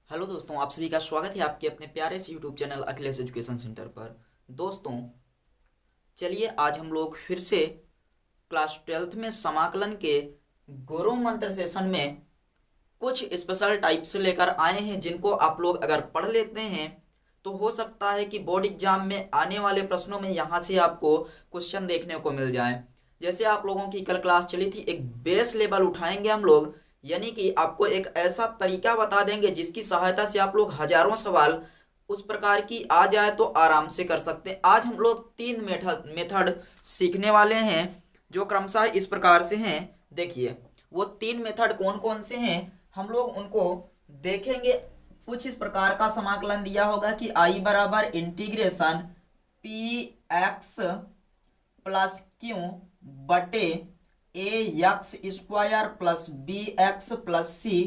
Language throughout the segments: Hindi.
हेलो दोस्तों, आप सभी का स्वागत है आपके अपने प्यारे से YouTube channel Akhilesh education centre पर। दोस्तों, चलिए आज हम लोग फिर से क्लास 12th में समाकलन के गुरु मंत्र सेशन में कुछ स्पेशल टाइप्स लेकर आए हैं, जिनको आप लोग अगर पढ़ लेते हैं तो हो सकता है कि बोर्ड एग्जाम में आने वाले प्रश्नों में यहाँ से आपको क्वेश्चन देखने को मिल जाए। जैसे आप लोगों की कल क्लास चली थी, एक बेस लेवल उठाएंगे हम लोग, यानी कि आपको एक ऐसा तरीका बता देंगे जिसकी सहायता से आप लोग हजारों सवाल उस प्रकार की आ जाए तो आराम से कर सकते हैं। आज हम लोग 3 मेथड सीखने वाले हैं, जो क्रमशः इस प्रकार से हैं। देखिए, वो 3 मेथड कौन कौन से हैं हम लोग उनको देखेंगे। कुछ इस प्रकार का समाकलन दिया होगा कि आई बराबर integration p x plus q बटे a x square plus b x plus c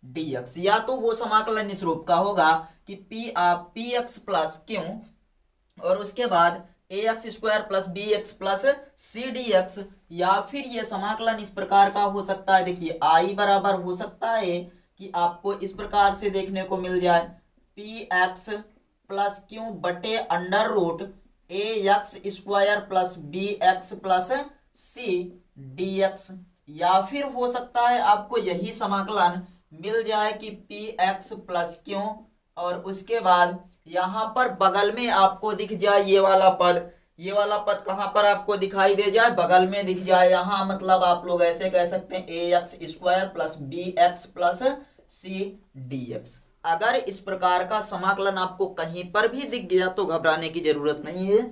d x. या तो वो समाकलन इस रूप का होगा कि पी एक्स प्लस क्यू और उसके बाद a x square plus b x plus c d x, या फिर ये समाकलन इस प्रकार का हो सकता है। देखिए, आई बराबर हो सकता है कि आपको इस प्रकार से देखने को मिल जाए पी एक्स प्लस क्यू बटे under root a x square plus b x plus c d x. या फिर हो सकता है आपको यही समाकलन मिल जाए कि पी एक्स प्लस क्यू और उसके बाद यहाँ पर बगल में आपको दिख जाए ये वाला पद। ये वाला पद कहाँ पर आपको दिखाई दे जाए? बगल में दिख जाए। यहाँ मतलब आप लोग ऐसे कह सकते हैं a x square plus b x plus c d x. अगर इस प्रकार का समाकलन आपको कहीं पर भी दिख गया तो घबराने की जरूरत नहीं है।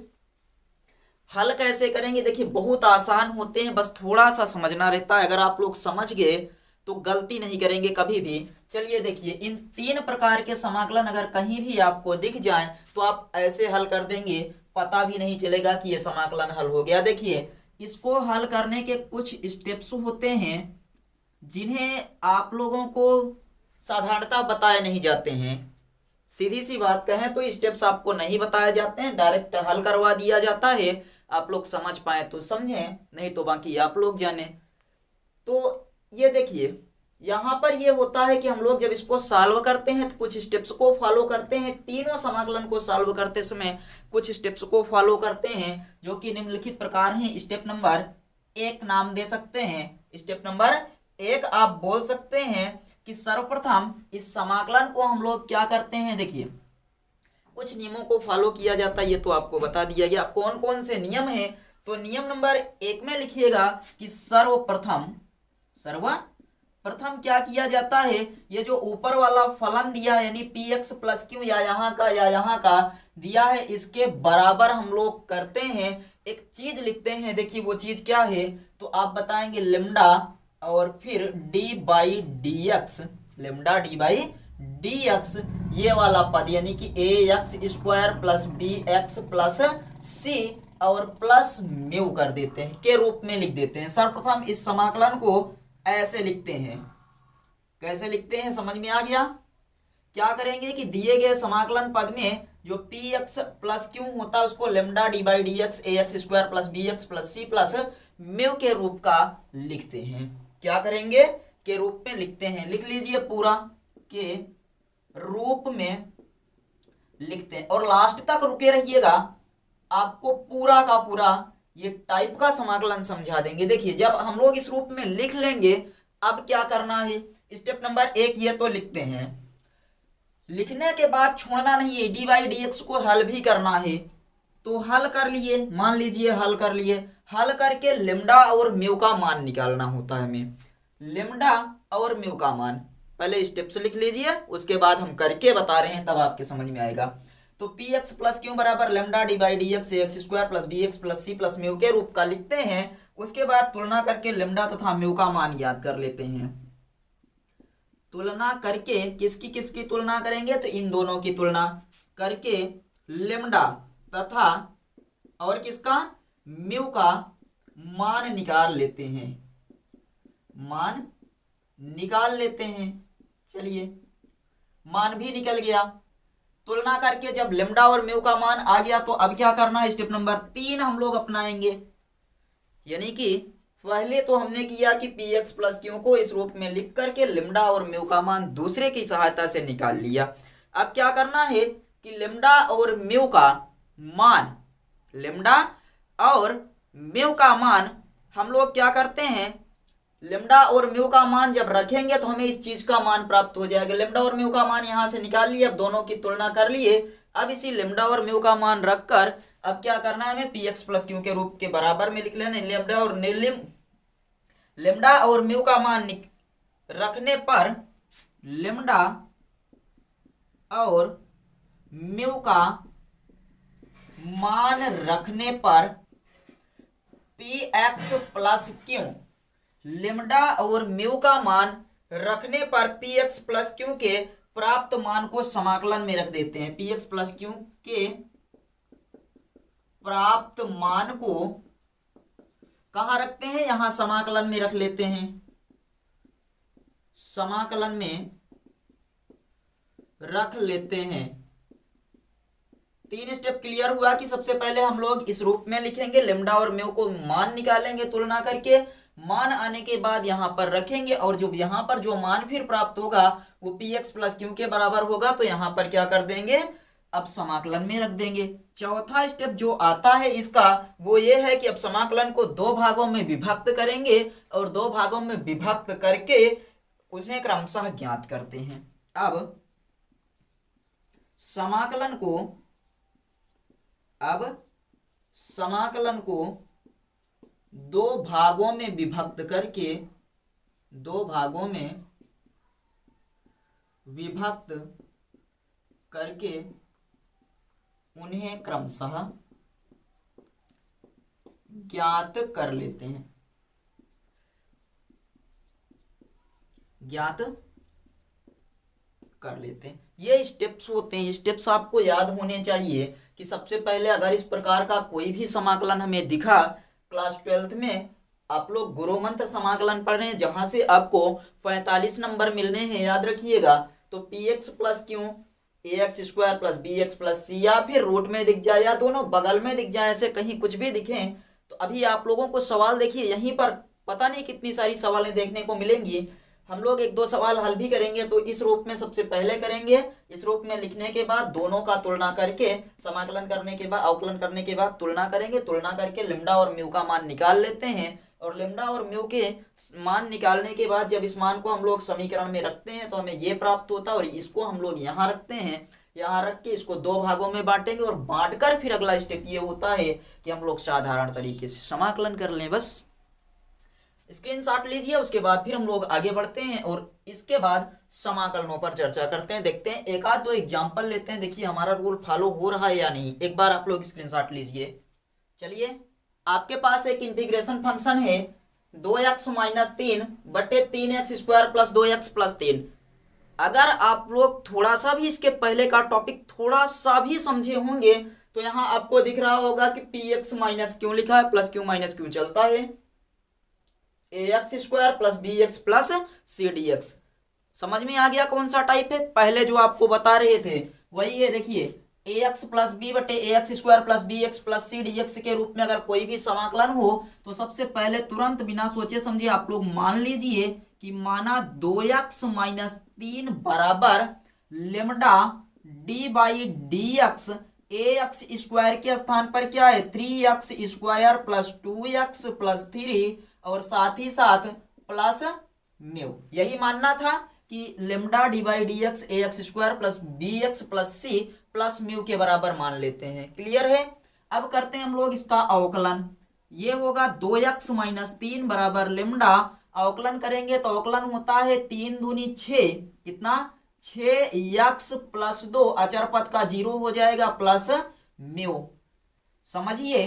हल कैसे करेंगे? देखिए, बहुत आसान होते हैं, बस थोड़ा सा समझना रहता है। अगर आप लोग समझ गए तो गलती नहीं करेंगे कभी भी। चलिए देखिए, इन 3 प्रकार के समाकलन अगर कहीं भी आपको दिख जाए तो आप ऐसे हल कर देंगे, पता भी नहीं चलेगा कि ये समाकलन हल हो गया। देखिए, इसको हल करने के कुछ स्टेप्स होते हैं जिन्हें आप लोगों को साधारणतः बताए नहीं जाते हैं। सीधी सी बात कहें तो स्टेप्स आपको नहीं बताए जाते हैं, डायरेक्ट हल करवा दिया जाता है। आप लोग समझ पाए तो समझें, नहीं तो बाकी आप लोग जाने। तो ये देखिए, यहाँ पर ये होता है कि हम लोग जब इसको सॉल्व करते हैं तो कुछ स्टेप्स को फॉलो करते हैं। तीनों समाकलन को सॉल्व करते समय कुछ स्टेप्स को फॉलो करते हैं, जो कि निम्नलिखित प्रकार हैं। स्टेप नंबर 1 नाम दे सकते हैं। स्टेप नंबर 1 आप बोल सकते हैं कि सर्वप्रथम इस समाकलन को हम लोग क्या करते हैं। देखिए, कुछ नियमों को फॉलो किया जाता है, ये तो आपको बता दिया गया। कौन कौन से नियम हैं? तो नियम नंबर 1 में लिखिएगा कि सर्वप्रथम क्या किया जाता है, ये जो ऊपर वाला फलन दिया है यानी पी एक्स प्लस क्यू या यहाँ का दिया है, इसके बराबर हम लोग करते हैं, एक चीज लिखते हैं। देखिए वो चीज क्या है, तो आप बताएंगे लेमडा और फिर d by d x, lambda d by d x, ये वाला पद यानी कि a x square plus b x plus c और प्लस म्यू कर देते हैं, के रूप में लिख देते हैं। सर्वप्रथम इस समाकलन को ऐसे लिखते हैं। कैसे लिखते हैं समझ में आ गया? क्या करेंगे कि दिए गए समाकलन पद में जो पी एक्स प्लस क्यू होता है उसको lambda d by d x a x square plus b x plus c plus mu के रूप का लिखते हैं। क्या करेंगे? के रूप में लिखते हैं। लिख लीजिए, पूरा के रूप में लिखते हैं और लास्ट तक रुके रहिएगा, आपको पूरा का पूरा ये टाइप का समाकलन समझा देंगे। देखिए, जब हम लोग इस रूप में लिख लेंगे, अब क्या करना है? स्टेप नंबर 1 ये तो लिखते हैं। लिखने के बाद छोड़ना नहीं है, डी बाई डी एक्स को हल भी करना है। तो हल कर लिए, मान लीजिए हल कर लिए। हल करके लेमडा और म्यू का मान निकालना होता है हमें। लेमडा और म्यू का मान पहले स्टेप से लिख लीजिए, उसके बाद हम करके बता रहे हैं, तब आपके समझ में आएगा। तो पी एक्स प्लस क्यू बराबर lambda d by d x a x square plus b x plus c plus mu के रूप का लिखते हैं। उसके बाद तुलना करके लेमडा तथा म्यू का मान याद कर लेते हैं। तुलना करके किसकी तुलना करेंगे? तो इन दोनों की तुलना करके लेमडा तथा और किसका? म्यू का मान निकाल लेते हैं। मान निकाल लेते हैं। चलिए, मान भी निकल गया। तुलना करके जब लेमडा और म्यू का मान आ गया तो अब क्या करना है? स्टेप नंबर 3 हम लोग अपनाएंगे, यानी कि पहले तो हमने किया कि पी एक्स प्लस क्यू को इस रूप में लिख करके लिम्डा और म्यू का मान दूसरे की सहायता से निकाल लिया। अब क्या करना है कि लिम्डा और म्यू का मान, लिम्डा और म्यू का मान हम लोग क्या करते हैं, लिम्डा और म्यू का मान जब रखेंगे तो हमें इस चीज का मान प्राप्त हो जाएगा। लिम्डा और म्यू का मान यहां से निकाल लिए, अब दोनों की तुलना कर लिए। अब इसी लिम्डा और म्यू का मान रखकर अब क्या करना है, हमें पी एक्स प्लस क्यू के रूप के बराबर में लिख लेना। लिम्डा और म्यू का मान रखने पर, लिम्डा और म्यू का मान रखने पर पी एक्स प्लस क्यू, लिम्डा और म्यू का मान रखने पर पी एक्स प्लस क्यू के प्राप्त मान को समाकलन में रख देते हैं। पी एक्स प्लस क्यू के प्राप्त मान को कहां रखते हैं, यहां समाकलन में रख लेते हैं। समाकलन में रख लेते हैं। 3 स्टेप क्लियर हुआ कि सबसे पहले हम लोग इस रूप में लिखेंगे, लिम्डा और म्यू को मान निकालेंगे तुलना करके, मान आने के बाद यहां पर रखेंगे और जो यहां पर जो मान फिर प्राप्त होगा वो पी एक्स प्लस क्यू के बराबर होगा, तो यहां पर क्या कर देंगे, अब समाकलन में रख देंगे। चौथा स्टेप जो आता है इसका वो ये है कि अब समाकलन को 2 भागों में विभक्त करेंगे और 2 भागों में विभक्त करके उन्हें क्रमशः ज्ञात करते हैं। अब समाकलन को 2 भागों में विभक्त करके, 2 भागों में विभक्त करके उन्हें क्रमशः ज्ञात कर लेते हैं। ज्ञात कर लेते हैं। ये स्टेप्स होते हैं, स्टेप्स आपको याद होने चाहिए कि सबसे पहले अगर इस प्रकार का कोई भी समाकलन हमें दिखा, क्लास 12th में आप लोग गुरु मंत्र समाकलन पढ़ रहे हैं जहां से आपको 45 नंबर मिलने हैं, याद रखिएगा। तो P x plus q a x square plus b x plus c, या फिर रूट में दिख जाए या दोनों बगल में दिख जाए, ऐसे कहीं कुछ भी दिखे तो अभी आप लोगों को सवाल देखिए यहीं पर पता नहीं कितनी सारी सवालें देखने को मिलेंगी। हम लोग 1-2 सवाल हल भी करेंगे। तो इस रूप में सबसे पहले करेंगे, इस रूप में लिखने के बाद दोनों का तुलना करके, समाकलन करने के बाद, अवकलन करने के बाद तुलना करेंगे। तुलना करके लिम्डा और म्यू का मान निकाल लेते हैं और लिम्डा और म्यू के मान निकालने के बाद जब इस मान को हम लोग समीकरण में रखते हैं तो हमें ये प्राप्त होता है और इसको हम लोग यहाँ रखते हैं। यहाँ रख के इसको 2 भागों में बांटेंगे और बांटकर फिर अगला स्टेप ये होता है कि हम लोग साधारण तरीके से समाकलन कर लें। बस स्क्रीनशॉट लीजिए, उसके बाद फिर हम लोग आगे बढ़ते हैं और इसके बाद समाकलनों पर चर्चा करते हैं। देखते हैं 1-2 एग्जाम्पल लेते हैं, देखिए हमारा रूल फॉलो हो रहा है या नहीं। एक बार आप लोग स्क्रीनशॉट लीजिए। चलिए, आपके पास एक इंटीग्रेशन फंक्शन है 2x - 3 बटे 3x square plus 2x plus 3। अगर आप लोग थोड़ा सा भी इसके पहले का टॉपिक थोड़ा सा भी समझे होंगे तो यहाँ आपको दिख रहा होगा कि पी एक्स माइनस क्यू लिखा है, प्लस क्यू माइनस क्यू चलता है, a x square plus b x plus c d x. समझ में आ गया कौन सा टाइप है? पहले जो आपको बता रहे थे वही है। देखिए, ए एक्स प्लस बी बटे a x square plus b x plus c d x के रूप में अगर कोई भी समाकलन हो तो सबसे पहले तुरंत बिना सोचे समझे आप लोग मान लीजिए कि माना 2x - 3 बराबर lambda d by d x, a x square के स्थान पर क्या है 3x square plus 2x plus 3 और साथ ही साथ प्लस म्यू। यही मानना था कि lambda d by d x a x square plus b x plus c plus mu के बराबर मान लेते हैं। क्लियर है? अब करते हैं हम लोग इसका अवकलन। ये होगा 2x - 3 बराबर लिम्डा, अवकलन करेंगे तो अवकलन होता है 3 दूनी 6, कितना 6x प्लस 2, अचर पद का 0 हो जाएगा प्लस म्यू। समझिए,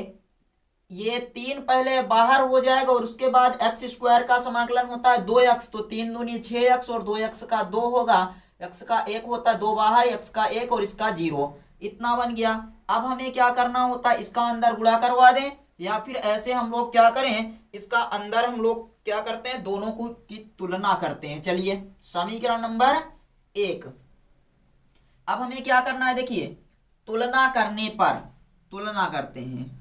ये 3 पहले बाहर हो जाएगा और उसके बाद एक्स स्क्वायर का समाकलन होता है 2x, तो 3 दूनी 6x और 2x का 2 होगा, x का 1 होता है 2 बाहर, x का 1 और इसका 0, इतना बन गया। अब हमें क्या करना होता है, इसका अंदर गुणा करवा दें या फिर ऐसे हम लोग क्या करें, इसका अंदर हम लोग क्या करते हैं, दोनों को की तुलना करते हैं। चलिए, समीकरण नंबर 1। अब हमें क्या करना है, देखिए तुलना करने पर तुलना करते हैं।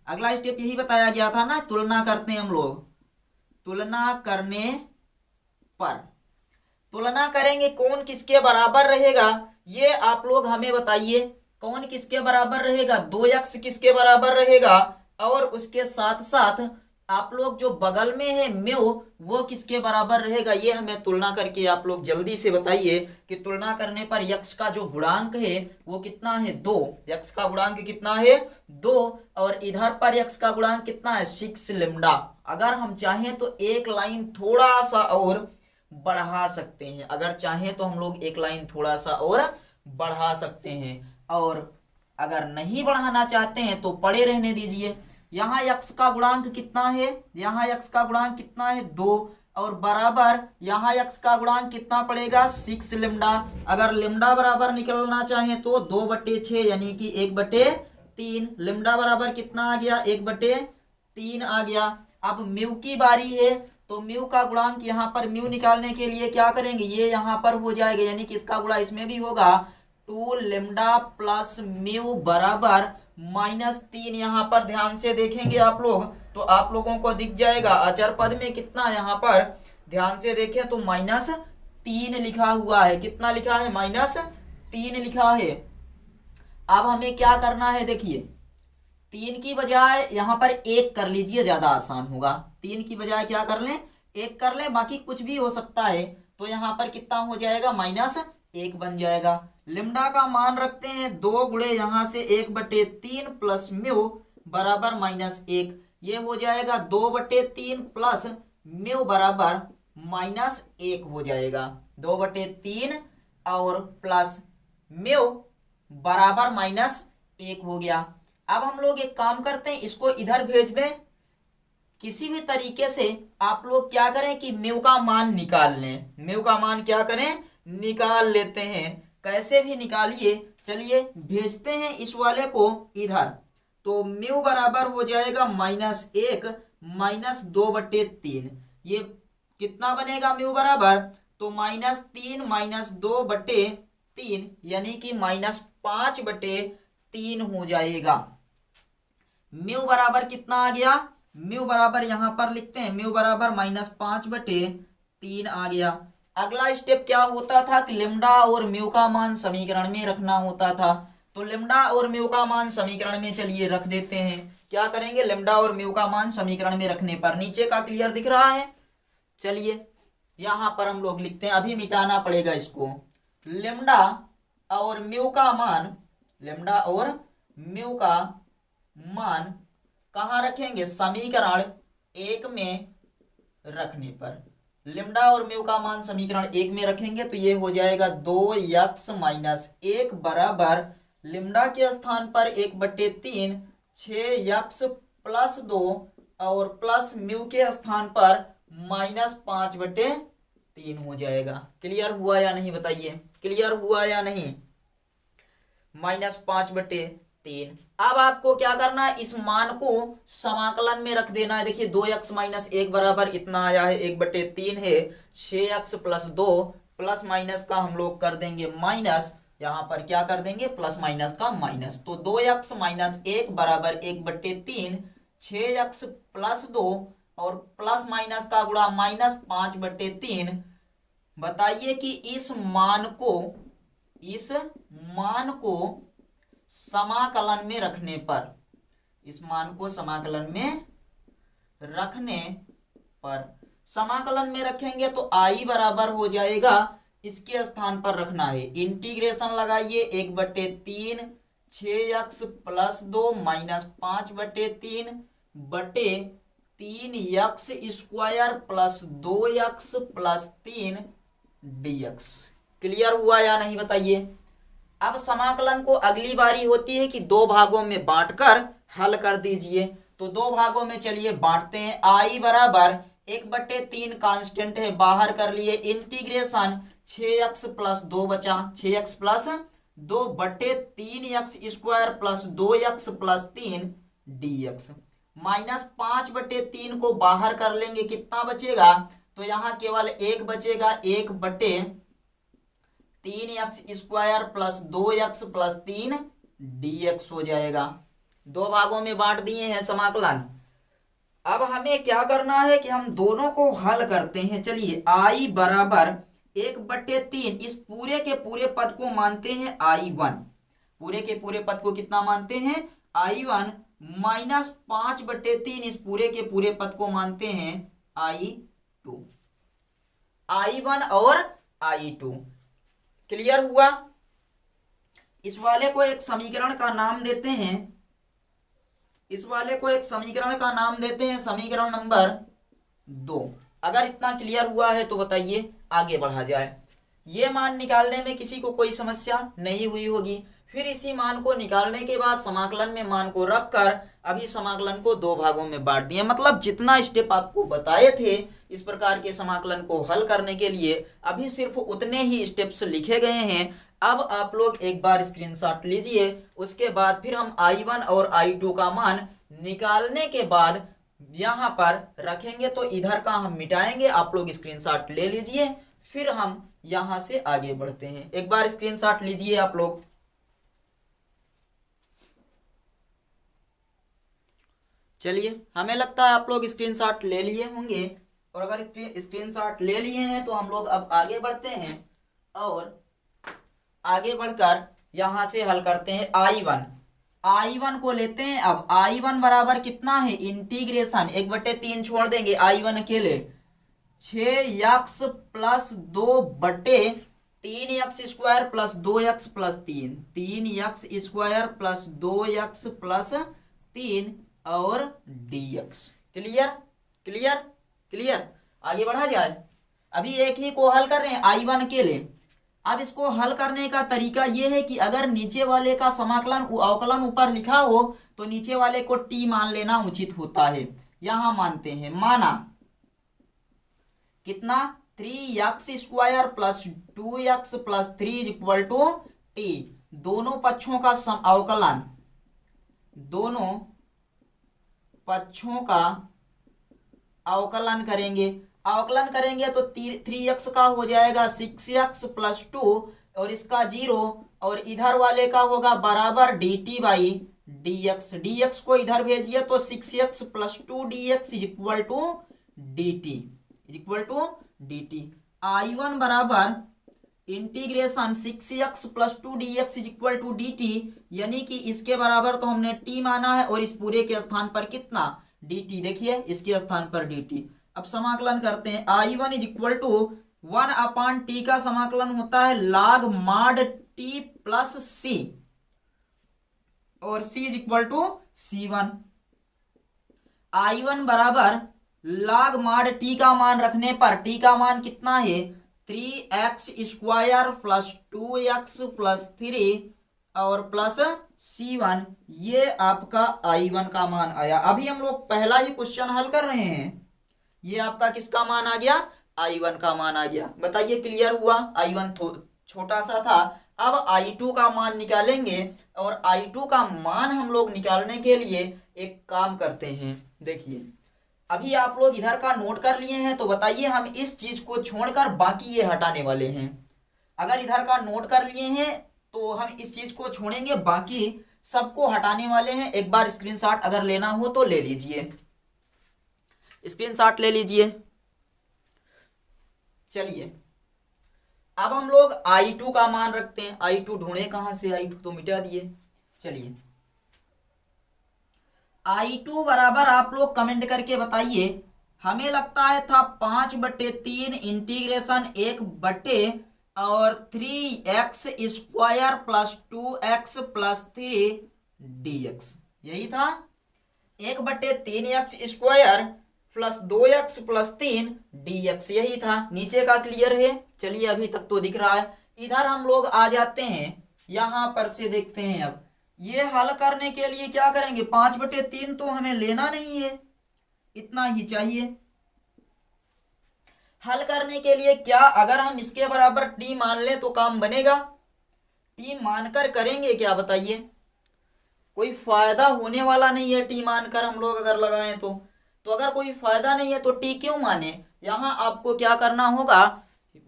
अगला स्टेप यही बताया गया था ना, तुलना करते हैं हम लोग। तुलना करने पर तुलना करेंगे कौन किसके बराबर रहेगा, ये आप लोग हमें बताइए। कौन किसके बराबर रहेगा, 2x किसके बराबर रहेगा, और उसके साथ साथ आप लोग जो बगल में है म्यू वो किसके बराबर रहेगा, ये हमें तुलना करके आप लोग जल्दी से बताइए कि तुलना करने पर यक्स का जो गुणांक है वो कितना है, 2। यक्स का गुणांक कितना है, 2। और इधर पर यक्स का गुणांक कितना है, 6 लेमडा। अगर हम चाहें तो एक लाइन थोड़ा सा और बढ़ा सकते हैं, अगर चाहें तो हम लोग एक लाइन थोड़ा सा और बढ़ा सकते हैं, और अगर नहीं बढ़ाना चाहते हैं तो पड़े रहने दीजिए। यहाँ यक्स का गुणांक कितना है, यहाँ यक्स का गुणांक कितना है, 2, और बराबर यहाँ यक्स का गुणांक कितना पड़ेगा, 6 लेमडा। अगर लेमडा बराबर निकलना चाहें तो 2/6 यानी कि 1/3। लेमडा बराबर कितना आ गया, 1/3 आ गया। अब म्यू की बारी है, तो म्यू का गुणांक यहाँ पर म्यू निकालने के लिए क्या करेंगे, ये यहाँ पर हो जाएगा, यानी कि इसका गुणा इसमें भी होगा, 2 लेमडा प्लस म्यू बराबर -3। यहाँ पर ध्यान से देखेंगे आप लोग तो आप लोगों को दिख जाएगा अचर पद में कितना, यहाँ पर ध्यान से देखें तो -3 लिखा हुआ है। कितना लिखा है, -3 लिखा है। अब हमें क्या करना है, देखिए 3 की बजाय यहाँ पर 1 कर लीजिए, ज्यादा आसान होगा। 3 की बजाय क्या कर लें, 1 कर लें, बाकी कुछ भी हो सकता है। तो यहाँ पर कितना हो जाएगा, -1 बन जाएगा। लिम्डा का मान रखते हैं 2 गुणे यहाँ से 1/3 प्लस म्यू बराबर -1। ये हो जाएगा 2/3 प्लस म्यू बराबर -1 हो जाएगा। 2/3 और प्लस म्यू बराबर -1 हो गया। अब हम लोग एक काम करते हैं, इसको इधर भेज दें। किसी भी तरीके से आप लोग क्या करें कि म्यू का मान निकाल लें। म्यू का मान क्या करें, निकाल लेते हैं। कैसे भी निकालिए, चलिए भेजते हैं इस वाले को इधर। तो म्यू बराबर हो जाएगा -1 -2/3। ये कितना बनेगा म्यू बराबर, तो -3 -2/3 यानी कि -5/3 हो जाएगा। म्यू बराबर कितना आ गया, म्यू बराबर यहाँ पर लिखते हैं, म्यू बराबर -5/3 आ गया। अगला स्टेप क्या होता था कि लेम्डा और म्यू का मान समीकरण में रखना होता था। तो लेम्डा और म्यू का मान समीकरण में चलिए रख देते हैं। क्या करेंगे, लेम्डा और म्यू का मान समीकरण में रखने पर नीचे का क्लियर दिख रहा है। चलिए यहाँ पर हम लोग लिखते हैं, अभी मिटाना पड़ेगा इसको। लेम्डा और म्यू का मान, लेम्डा और म्यू का मान कहाँ रखेंगे, समीकरण 1 में रखने पर। लिम्डा और म्यू का मान समीकरण 1 में रखेंगे तो ये हो जाएगा 2x - 1 बराबर लिम्डा के स्थान पर 1/3 6x + 2 और प्लस म्यू के स्थान पर -5/3 हो जाएगा। क्लियर हुआ या नहीं बताइए, क्लियर हुआ या नहीं, -5/3। अब आपको क्या करना है, इस मान को समाकलन में रख देना है। देखिए 2x - 1 बराबर इतना आया है, 1/3 है, 6x + 2 प्लस माइनस का हम लोग कर देंगे माइनस, यहाँ पर क्या कर देंगे, प्लस माइनस का माइनस। तो 2x - 1 बराबर 1/3 6x + 2 और प्लस माइनस का गुणा -5/3। बताइए कि इस मान को समाकलन में रखने पर, इस मान को समाकलन में रखने पर, समाकलन में रखेंगे तो i बराबर हो जाएगा, इसके स्थान पर रखना है, इंटीग्रेशन लगाइए 1/3 6x + 2 -5/3 बटे 3x² + 2x + 3 dx। क्लियर हुआ या नहीं बताइए। अब समाकलन को अगली बारी होती है कि 2 भागों में बांटकर हल कर दीजिए। तो 2 भागों में चलिए बांटते हैं। i बराबर 1/3 कांस्टेंट है, बाहर कर लिए, इंटीग्रेशन 6x + 2 बचा, 6x + 2 बटे 3x² + 2x + 3 dx। -5/3 को बाहर कर लेंगे, कितना बचेगा, तो यहाँ केवल 1 बचेगा, 1/3x² + 2x + 3 dx हो जाएगा। 2 भागों में बांट दिए हैं समाकलन। अब हमें क्या करना है कि हम दोनों को हल करते हैं। चलिए आई बराबर 1/3, इस पूरे के पूरे पद को मानते हैं I1, पूरे के पूरे पद को कितना मानते हैं I1, माइनस 5/3 इस पूरे के पूरे पद को मानते हैं I2, I1 और I2। क्लियर हुआ। इस वाले को एक समीकरण का नाम देते हैं, इस वाले को एक समीकरण का नाम देते हैं समीकरण नंबर 2। अगर इतना क्लियर हुआ है तो बताइए आगे बढ़ा जाए। ये मान निकालने में किसी को कोई समस्या नहीं हुई होगी। फिर इसी मान को निकालने के बाद समाकलन में मान को रखकर अभी समाकलन को दो भागों में बांट दिए, मतलब जितना स्टेप आपको बताए थे इस प्रकार के समाकलन को हल करने के लिए अभी सिर्फ उतने ही स्टेप्स लिखे गए हैं। अब आप लोग एक बार स्क्रीनशॉट लीजिए, उसके बाद फिर हम I1 और I2 का मान निकालने के बाद यहाँ पर रखेंगे, तो इधर का हम मिटाएंगे। आप लोग स्क्रीनशॉट ले लीजिए, फिर हम यहाँ से आगे बढ़ते हैं। एक बार स्क्रीनशॉट लीजिए आप लोग। चलिए, हमें लगता है आप लोग स्क्रीनशॉट ले लिए होंगे, और अगर स्क्रीनशॉट ले लिए हैं तो हम लोग अब आगे बढ़ते हैं और आगे बढ़कर यहां से हल करते हैं। I1 को लेते हैं। अब I1 बराबर कितना है, इंटीग्रेशन 1/3 छोड़ देंगे, I1 अकेले 6x plus 2/3x square plus 2x plus 3x square plus 2x plus 3 और dx। Clear clear clear. आगे बढ़ा जाए। अभी एक ही को हल कर रहे हैं I1 के लिए। अब इसको हल करने का तरीका यह है कि अगर नीचे वाले का समाकलन अवकलन ऊपर लिखा हो तो नीचे वाले को t मान लेना उचित होता है। यहां मानते हैं, माना कितना 3x square plus 2x plus 3 is equal to t। दोनों पक्षों का अवकलन, दोनों पक्षों का अवकलन करेंगे। अवकलन करेंगे तो 3x का हो जाएगा 6x प्लस 2 और इसका 0, और इधर वाले का होगा बराबर dt बाई dx। dx को इधर भेजिए तो 6x plus 2 dx is equal to dt, is equal to dt। I1 बराबर integration 6x plus 2 dx is equal to dt, यानी कि इसके बराबर तो हमने t माना है और इस पूरे के स्थान पर कितना dt, देखिए इसके स्थान पर dt। अब समाकलन करते हैं। I1 is equal to 1/t का समाकलन होता है log mod t plus c, और c is equal to c1। I1 बराबर log mod t का मान रखने पर t का मान कितना है 3x square plus 2x plus 3 और प्लस c1, ये आपका I1 का मान आया। अभी हम लोग पहला ही क्वेश्चन हल कर रहे हैं, ये आपका किसका मान आ गया, I1 का मान आ गया। बताइए क्लियर हुआ। I1 छोटा सा था। अब I2 का मान निकालेंगे, और I2 का मान हम लोग निकालने के लिए एक काम करते हैं। देखिए अभी आप लोग इधर का नोट कर लिए हैं, तो बताइए हम इस चीज को छोड़कर बाकी ये हटाने वाले हैं। अगर इधर का नोट कर लिए हैं तो हम इस चीज को छोड़ेंगे, बाकी सबको हटाने वाले हैं। एक बार स्क्रीनशॉट अगर लेना हो तो ले लीजिए, स्क्रीनशॉट ले लीजिए। चलिए अब हम लोग I2 का मान रखते हैं। I2 ढूंढे कहां से, I2 तो मिटा दिए। चलिए I2 बराबर आप लोग कमेंट करके बताइए। हमें लगता है था 5/3 इंटीग्रेशन 1 और 3x square plus 2x plus 3 dx, यही था। 1/3x square plus 2x plus 3 dx, यही था। नीचे का क्लियर है। चलिए अभी तक तो दिख रहा है। इधर हम लोग आ जाते हैं, यहां पर से देखते हैं। अब ये हल करने के लिए क्या करेंगे, 5/3 तो हमें लेना नहीं है, इतना ही चाहिए। हल करने के लिए क्या, अगर हम इसके बराबर t मान लें तो काम बनेगा। t मानकर करेंगे क्या बताइए, कोई फायदा होने वाला नहीं है। t मानकर हम लोग अगर लगाएं तो अगर कोई फायदा नहीं है तो t क्यों माने। यहां आपको क्या करना होगा,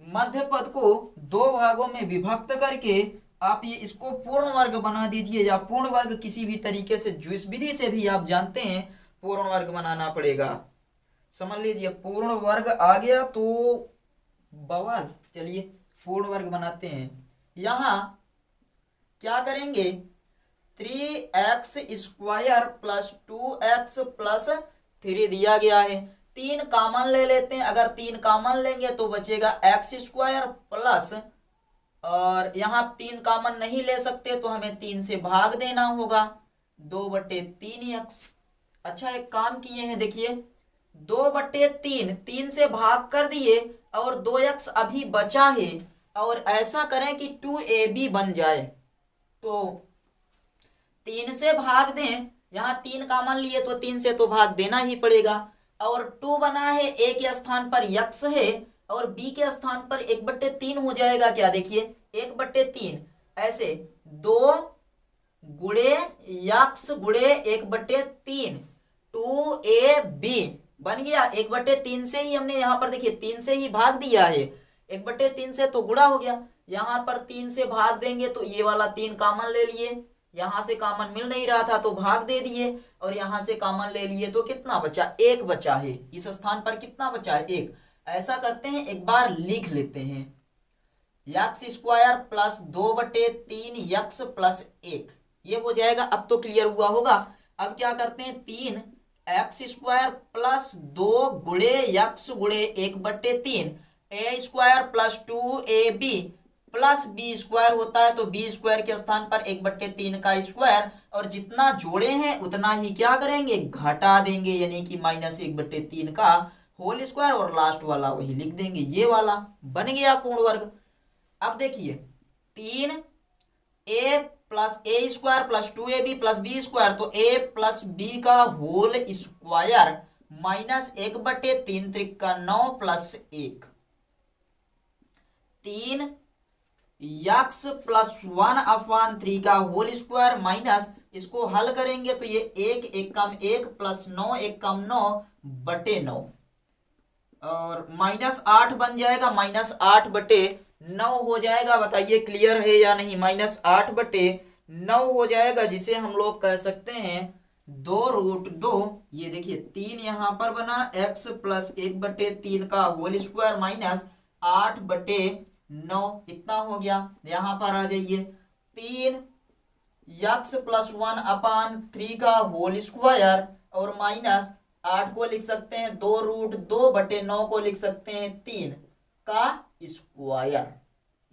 मध्य पद को दो भागों में विभक्त करके आप ये इसको पूर्ण वर्ग बना दीजिए, या पूर्ण वर्ग किसी भी तरीके से जिस विधि से भी आप जानते हैं पूर्ण वर्ग बनाना पड़ेगा। समझ लीजिए पूर्ण वर्ग आ गया तो बवाल। चलिए पूर्ण वर्ग बनाते हैं। यहाँ क्या करेंगे, 3x² प्लस 2x प्लस 3 दिया गया है। 3 कॉमन ले लेते हैं। अगर 3 कॉमन लेंगे तो बचेगा x² प्लस, और यहाँ 3 कॉमन नहीं ले सकते तो हमें 3 से भाग देना होगा, 2/3x। अच्छा एक काम किए हैं, देखिए 2/3, 3 से भाग कर दिए और 2x अभी बचा है, और ऐसा करें कि 2ab बन जाए। तो 3 से भाग दें, यहाँ 3 कॉमन लिए तो 3 से तो भाग देना ही पड़ेगा। और 2 बना है, a के स्थान पर x है और b के स्थान पर 1/3 हो जाएगा। क्या देखिए 1/3, ऐसे 2 गुणे x गुणे 1/3, 2ab बन गया। 1/3 से ही हमने यहाँ पर देखिए 3 से ही भाग दिया है, 1/3 से तो गुणा हो गया। यहाँ पर 3 से भाग देंगे तो ये वाला 3 कॉमन ले लिए, यहाँ से कॉमन मिल नहीं रहा था तो भाग दे दिए, और यहाँ से कॉमन ले लिए तो कितना बचा, 1 बचा है। इस स्थान पर कितना बचा है, 1। ऐसा करते हैं, एक बार लिख लेते हैं, x² प्लस 2/3x प्लस 1, ये हो जाएगा। अब तो क्लियर हुआ होगा। अब क्या करते हैं, 3x² प्लस 2 गुणे x गुणे 1/3 a² plus 2ab plus b² होता है, तो b² के स्थान पर 1/3 का स्क्वायर, और जितना जोड़े हैं उतना ही क्या करेंगे, घटा देंगे, यानी कि -1/3 का होल स्क्वायर, और लास्ट वाला वही लिख देंगे। ये वाला बन गया पूर्ण वर्ग। अब देखिए 3a plus a² plus 2ab plus b², तो a प्लस b का होल स्क्वायर -1/3 त्रिका 9 प्लस 1, 3x प्लस 1/3 का होल स्क्वायर माइनस, इसको हल करेंगे तो ये 1 1 कम 1 प्लस 9 1 कम 9/9, और -8 बन जाएगा, -8/9 हो जाएगा। बताइए क्लियर है या नहीं, -8/9 हो जाएगा, जिसे हम लोग कह सकते हैं 2√2। ये देखिए 3 यहाँ पर बना, x प्लस 1/3 का होल स्क्वायर माइनस 8/9, इतना हो गया। यहाँ पर आ जाइए, 3x प्लस 1/3 का होल स्क्वायर और माइनस 8 को लिख सकते हैं 2√2/9 को लिख सकते हैं 3 का स्क्वायर,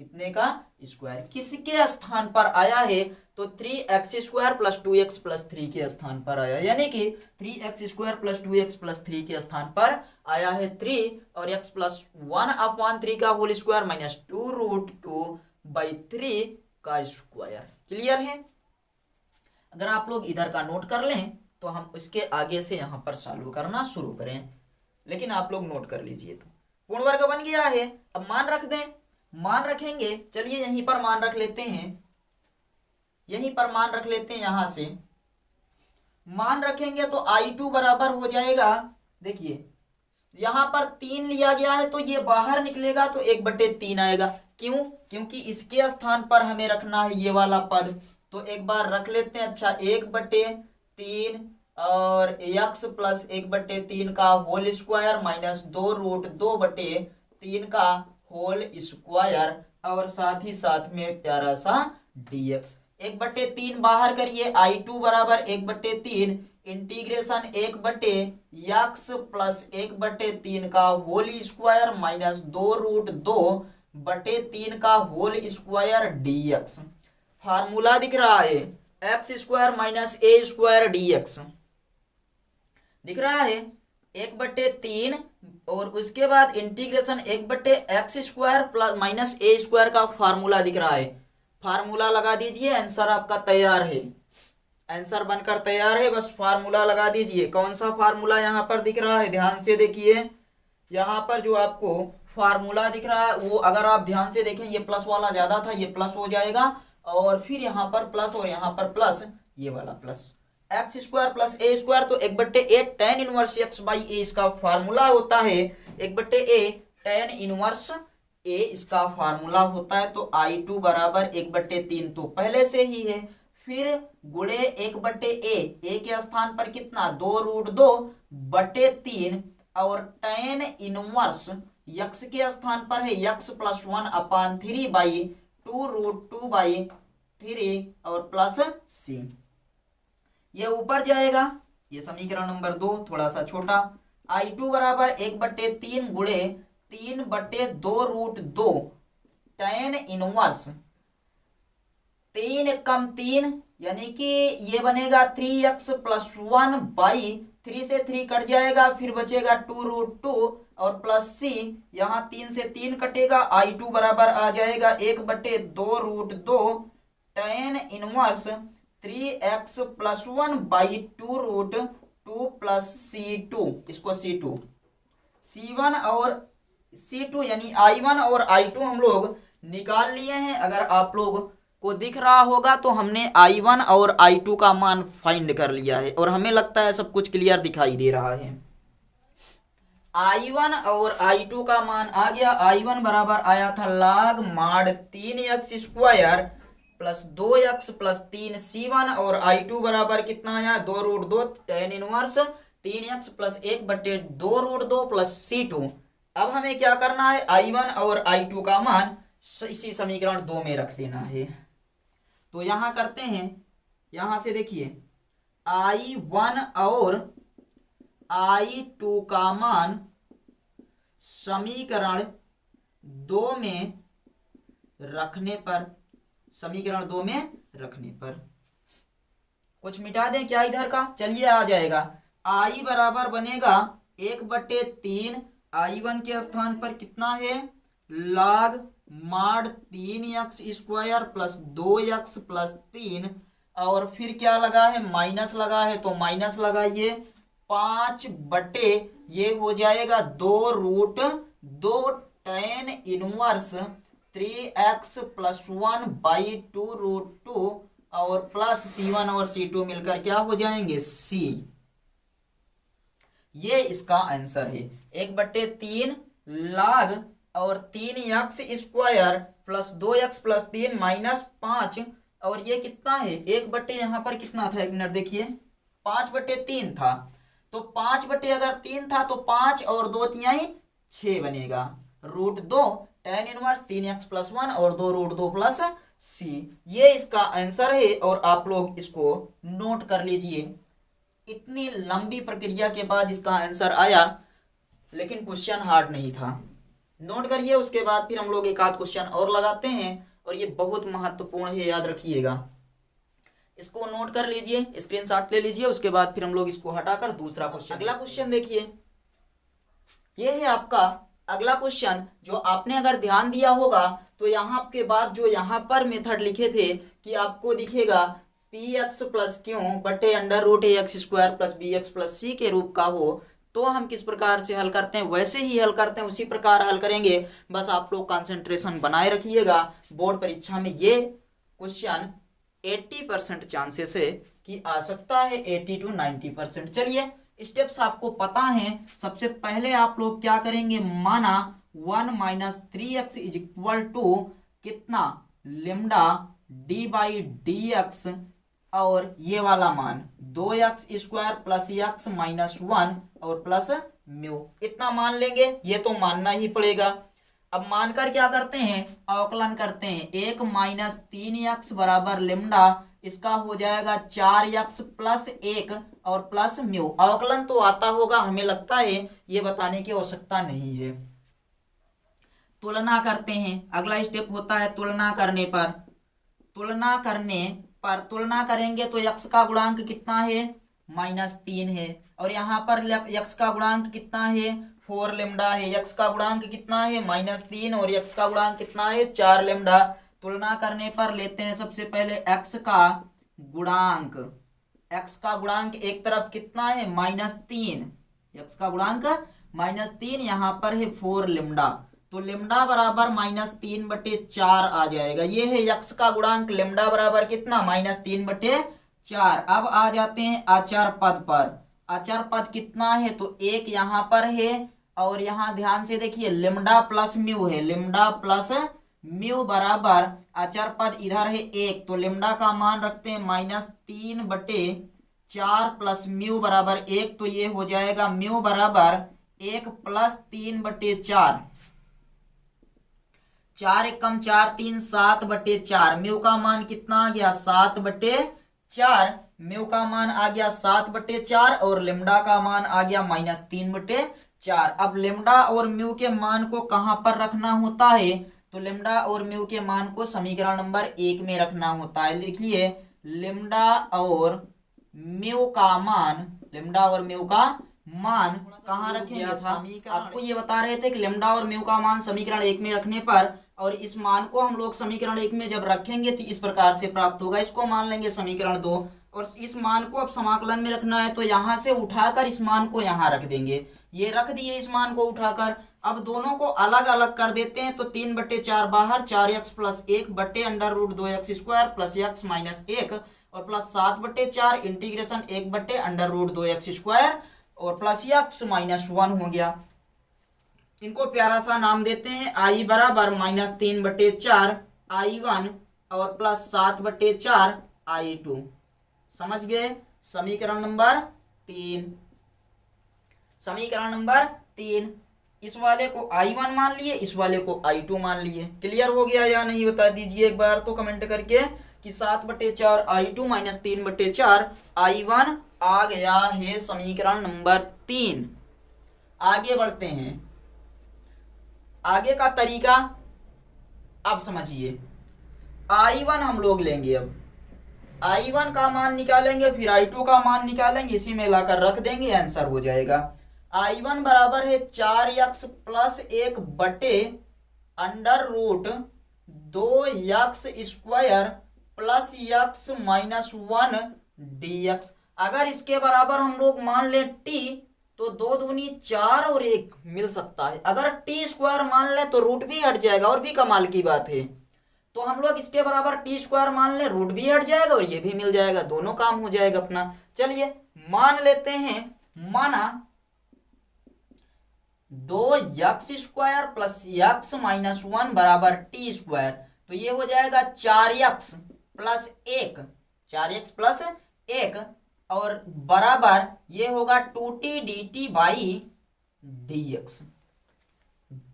इतने का स्क्वायर किसके स्थान पर आया है, तो 3x² प्लस 2x प्लस 3 के स्थान पर आया, यानी कि 3x² प्लस 2x प्लस 3 के स्थान पर आया है 3, और x प्लस 1/3 का होल स्क्वायर माइनस 2√2/3 का स्क्वायर। क्लियर है। अगर आप लोग इधर का नोट कर लें तो हम इसके आगे से यहाँ पर सॉल्व करना शुरू करें, लेकिन आप लोग नोट कर लीजिए। तो पूर्ण वर्ग बन गया है। अब मान रख दें, मान रखेंगे, चलिए यहीं पर मान रख लेते हैं, यहीं पर मान रख लेते हैं। यहां से मान रखेंगे तो I2 बराबर हो जाएगा, देखिए यहां पर 3 लिया गया है तो ये बाहर निकलेगा तो 1/3 आएगा। क्यों, क्योंकि इसके स्थान पर हमें रखना है ये वाला पद, तो एक बार रख लेते हैं। अच्छा 1/3 और x प्लस 1/3 का होल स्क्वायर माइनस 2√2/3 का होल स्क्वायर, और साथ ही साथ में प्यारा सा dx। 1/3 बाहर करिए, I2 बराबर 1/3 इंटीग्रेशन 1/x प्लस 1/3 का होल स्क्वायर माइनस 2√2/3 का होल स्क्वायर dx। फार्मूला दिख रहा है x² माइनस a² dx दिख रहा है, 1/3 और उसके बाद integration 1/x² plus minus a² का फार्मूला दिख रहा है। फार्मूला लगा दीजिए, आंसर आपका तैयार है, आंसर बनकर तैयार है, बस फार्मूला लगा दीजिए। कौन सा फार्मूला यहाँ पर दिख रहा है, ध्यान से देखिए। यहाँ पर जो आपको फार्मूला दिख रहा है वो अगर आप ध्यान से देखें, ये प्लस वाला ज्यादा था, ये प्लस हो जाएगा, और फिर यहाँ पर प्लस और यहाँ पर प्लस, ये वाला प्लस x² प्लस a² तो 1/8 tan inverse x by a इसका फार्मूला होता है। 1/a tan इनवर्स a इसका फार्मूला होता है। तो I2 बराबर 1/3 तो पहले से ही है, फिर गुणे 1/a, ए के स्थान पर कितना 2√2/3 और tan इनवर्स यक्स के स्थान पर है यक्स प्लस 1/3/2√2/3 और प्लस c। ये ऊपर जाएगा, ये समीकरण नंबर 2 थोड़ा सा छोटा। I2 बराबर 1/3 गुणे 3/2√2 tan इनवर्स 3 कम 3 यानी कि ये बनेगा 3x प्लस 1/3 से 3 कट जाएगा, फिर बचेगा 2√2 और प्लस c, यहाँ 3 से 3 कटेगा। I2 बराबर आ जाएगा 1/2√2 tan inverse 3x plus 1/2√2 plus c2, इसको c2 c1 और c2 यानी I1 और I2 हम लोग निकाल लिए हैं। अगर आप लोग को दिख रहा होगा तो हमने I1 और I2 का मान फाइंड कर लिया है और हमें लगता है सब कुछ क्लियर दिखाई दे रहा है। I1 और I2 का मान आ गया। I1 बराबर आया था log mod 3x² plus 2x plus 3 c1 और I2 बराबर कितना आया 2√2 tan inverse 3x plus 1/2√2 plus c2। अब हमें क्या करना है, I1 और I2 का मान इसी समीकरण 2 में रख देना है। तो यहां करते हैं, यहां से देखिए I1 और I2 का मान समीकरण 2 में रखने पर, समीकरण 2 में रखने पर कुछ मिटा दें क्या इधर का, चलिए आ जाएगा। I बराबर बनेगा 1/3 I1 के स्थान पर कितना है log mod 3x² plus 2x plus 3 और फिर क्या लगा है माइनस लगा है तो माइनस लगाइए 5 ये हो जाएगा 2√2 tan इनवर्स 3x प्लस 1/2√2 और प्लस c1 और c2 मिलकर क्या हो जाएंगे c। ये इसका आंसर है 1/3 log और 3x² plus 2x plus 3 minus 5 और ये कितना है 1/ यहाँ पर कितना था, एक मिनट देखिए 5/3 था, तो 5/ अगर 3 था तो 5 और 2 तिहाई 6 बनेगा √2 tan इनवर्स 3x प्लस 1 और 2√2 प्लस c। ये इसका आंसर है और आप लोग इसको नोट कर लीजिए। इतनी लंबी प्रक्रिया के बाद इसका आंसर आया, लेकिन क्वेश्चन हार्ड नहीं था। नोट करिए, उसके बाद फिर हम लोग एक आध क्वेश्चन और लगाते हैं और ये बहुत महत्वपूर्ण है, याद रखिएगा। इसको नोट कर लीजिए, स्क्रीनशॉट ले लीजिए, उसके बाद फिर हम लोग इसको हटाकर दूसरा क्वेश्चन, अगला क्वेश्चन देखिए। ये है आपका अगला क्वेश्चन, जो आपने अगर ध्यान दिया होगा तो यहाँ के बाद जो यहाँ पर मेथड लिखे थे कि आपको दिखेगा px प्लस क्यों बटे √ax² plus bx plus c के रूप का हो, तो हम किस प्रकार से हल करते हैं वैसे ही हल करते हैं, उसी प्रकार हल करेंगे। बस आप लोग कंसंट्रेशन बनाए रखिएगा। बोर्ड परीक्षा में ये क्वेश्चन 80% चांसेस है कि आ सकता है, 80 to 90%। चलिए स्टेप्स आपको पता है। सबसे पहले आप लोग क्या करेंगे, माना 1 - 3x इज इक्वल टू कितना लिम्डा d/dx और ये वाला मान 2x² प्लस x माइनस 1 और प्लस म्यू, इतना मान लेंगे। ये तो मानना ही पड़ेगा। अब मानकर क्या करते हैं, अवकलन करते हैं। 1 - 3x बराबर लिम्डा, इसका हो जाएगा 4x प्लस 1 और प्लस म्यू। अवकलन तो आता होगा, हमें लगता है ये बताने की आवश्यकता नहीं है। तुलना करते हैं, अगला स्टेप होता है तुलना करने पर। तुलना करेंगे तो x का गुणांक कितना है -3 है और यहाँ पर x का गुणांक कितना है 4 लेम्डा है। x का गुणांक कितना है -3 और x का गुणांक कितना है 4 लेम्डा। तुलना करने पर लेते हैं सबसे पहले x का गुणांक। x का गुणांक एक तरफ कितना है -3, x का गुणांक -3, यहाँ पर है 4 लेम्डा, तो लेम्डा बराबर -3/4 आ जाएगा। ये है x का गुणांक, लेम्डा बराबर कितना -3/4। अब आ जाते हैं अचर पद पर। अचर पद कितना है तो 1 यहाँ पर है और यहाँ ध्यान से देखिए लेम्डा प्लस म्यू है, लेम्डा प्लस म्यू बराबर अचर पद इधर है 1, तो लेमडा का मान रखते हैं -3/4 प्लस म्यू बराबर 1, तो ये हो जाएगा म्यू बराबर 1 + 3/4। 4 एकम 4 3 7/4। म्यू का मान कितना आ गया 7/4। म्यू का मान आ गया 7/4 और लेमडा का मान आ गया -3/4। अब लेमडा और म्यू के मान को कहां पर रखना होता है, तो लेमडा और म्यू के मान को समीकरण नंबर 1 में रखना होता है। लिखिए लेमडा और म्यू का मान, लेमडा और म्यू का मान कहाँ रखेंगे था, आपको ये बता रहे थे कि लेमडा और म्यू का मान समीकरण 1 में रखने पर, और इस मान को हम लोग समीकरण 1 में जब रखेंगे तो इस प्रकार से प्राप्त होगा। इसको मान लेंगे समीकरण 2 और इस मान को अब समाकलन में रखना है, तो यहाँ से उठाकर इस मान को यहाँ रख देंगे। ये रख दिए इस मान को उठाकर। अब दोनों को अलग अलग कर देते हैं, तो 3/4 बाहर, 4x + 1 बटे √2x² प्लस x - 1 और प्लस 7/4 इंटीग्रेशन 1 बटे √2x² और प्लस x - 1 हो गया। इनको प्यारा सा नाम देते हैं I बराबर -3/4 I1 और प्लस 7/4 I2। समझ गए? समीकरण नंबर 3। समीकरण नंबर 3, इस वाले को I1 मान लिए, इस वाले को I2 मान लिए। क्लियर हो गया या नहीं बता दीजिए एक बार तो कमेंट करके कि 7/4 I2 - 3/4 I1 आ गया है समीकरण नंबर 3। आगे बढ़ते हैं। आगे का तरीका अब समझिए। I1 हम लोग लेंगे, अब I1 का मान निकालेंगे, फिर I2 का मान निकालेंगे, इसी में लाकर रख देंगे, आंसर हो जाएगा। I1 बराबर है 4x + 1 बटे √2x² प्लस x - 1 dx। अगर इसके बराबर हम लोग मान लें t, तो 2 दूनी 4 और 1 मिल सकता है। अगर t² मान लें तो रूट भी हट जाएगा, और भी कमाल की बात है। तो हम लोग इसके बराबर t² मान लें, रूट भी हट जाएगा और ये भी मिल जाएगा, दोनों काम हो जाएगा अपना। चलिए मान लेते हैं, माना 2x² प्लस x - 1 बराबर t², तो ये हो जाएगा 4x + 1, 4x + 1 और बराबर ये होगा 2t dt by dx।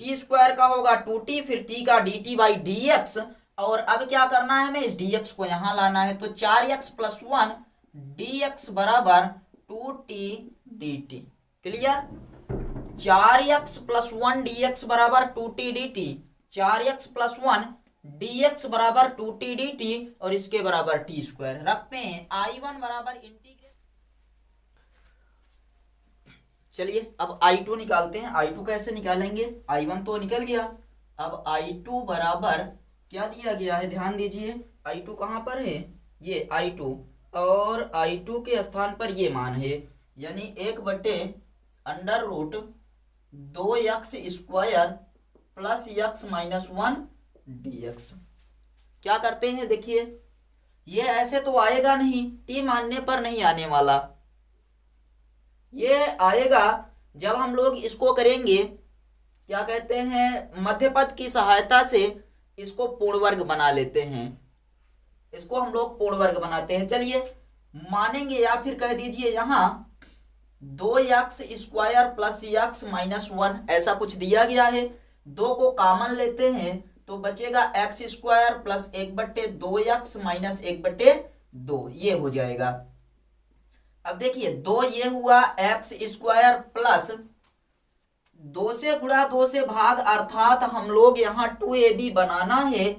t² का होगा 2t, फिर t का dt बाई dx, और अब क्या करना है, हमें इस dx को यहां लाना है, तो 4x + 1 dx बराबर 2t dt। Clear? 4x + 1 dx बराबर 2t dt, 4x + 1 dx बराबर 2t dt और इसके बराबर t² रखते हैं। I1 बराबर इंटीग्रेट, चलिए अब I2 निकालते हैं। I2 कैसे निकालेंगे, I1 तो निकल गया, अब I2 बराबर क्या दिया गया है, ध्यान दीजिए। I2 कहाँ पर है, ये I2, और I2 के स्थान पर ये मान है, यानी 1 बटे √2x² प्लस x - 1 dx। क्या करते हैं, देखिए ये ऐसे तो आएगा नहीं, t मानने पर नहीं आने वाला, ये आएगा जब हम लोग इसको करेंगे, क्या कहते हैं, मध्य पद की सहायता से इसको पूर्ण वर्ग बना लेते हैं, इसको हम लोग पूर्ण वर्ग बनाते हैं। चलिए मानेंगे, या फिर कह दीजिए यहाँ 2x² प्लस x - 1 ऐसा कुछ दिया गया है। 2 को कॉमन लेते हैं तो बचेगा x² प्लस 1/2x माइनस 1/2, ये हो जाएगा। अब देखिए 2 ये हुआ x² प्लस 2 से गुणा 2 से भाग, अर्थात हम लोग यहाँ 2ab बनाना है,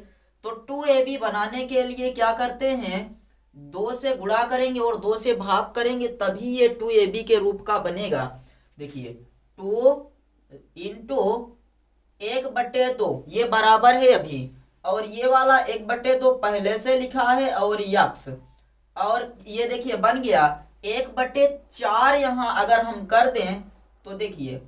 तो 2ab बनाने के लिए क्या करते हैं, 2 से गुणा करेंगे और 2 से भाग करेंगे, तभी ये 2ab के रूप का बनेगा। देखिए 2 × 1/2 ये बराबर है अभी, और ये वाला 1/2 पहले से लिखा है, और यक्स, और ये देखिए बन गया 1/4। यहाँ अगर हम कर दें तो देखिए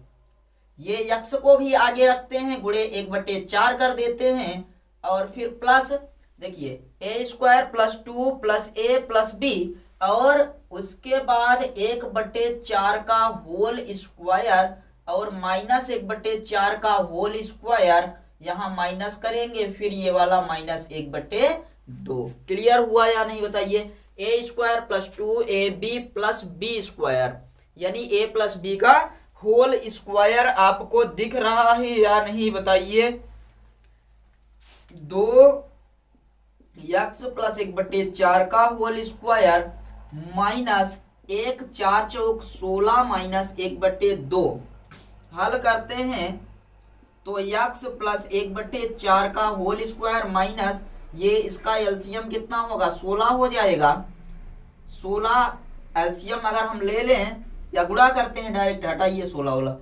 ये यक्स को भी आगे रखते हैं, गुणे 1/4 कर देते हैं, और फिर प्लस देखिए a² plus 2 plus a plus b, और उसके बाद 1/4 का होल स्क्वायर और माइनस 1/4 का होल स्क्वायर, यहाँ माइनस करेंगे, फिर ये वाला -1/2। क्लियर हुआ या नहीं बताइए। a² + 2ab+b², यानी a + b का होल स्क्वायर आपको दिख रहा है या नहीं बताइए। 2x + 1/4 का होल स्क्वायर माइनस 1 4 चौक 16 -1/2। हल करते हैं तो x + 1/4 का होल स्क्वायर माइनस ये इसका एलसीएम कितना होगा, 16 हो जाएगा। 16 एलसीएम अगर हम ले लें या गुणा करते हैं डायरेक्ट, हटाइए 16 वाला,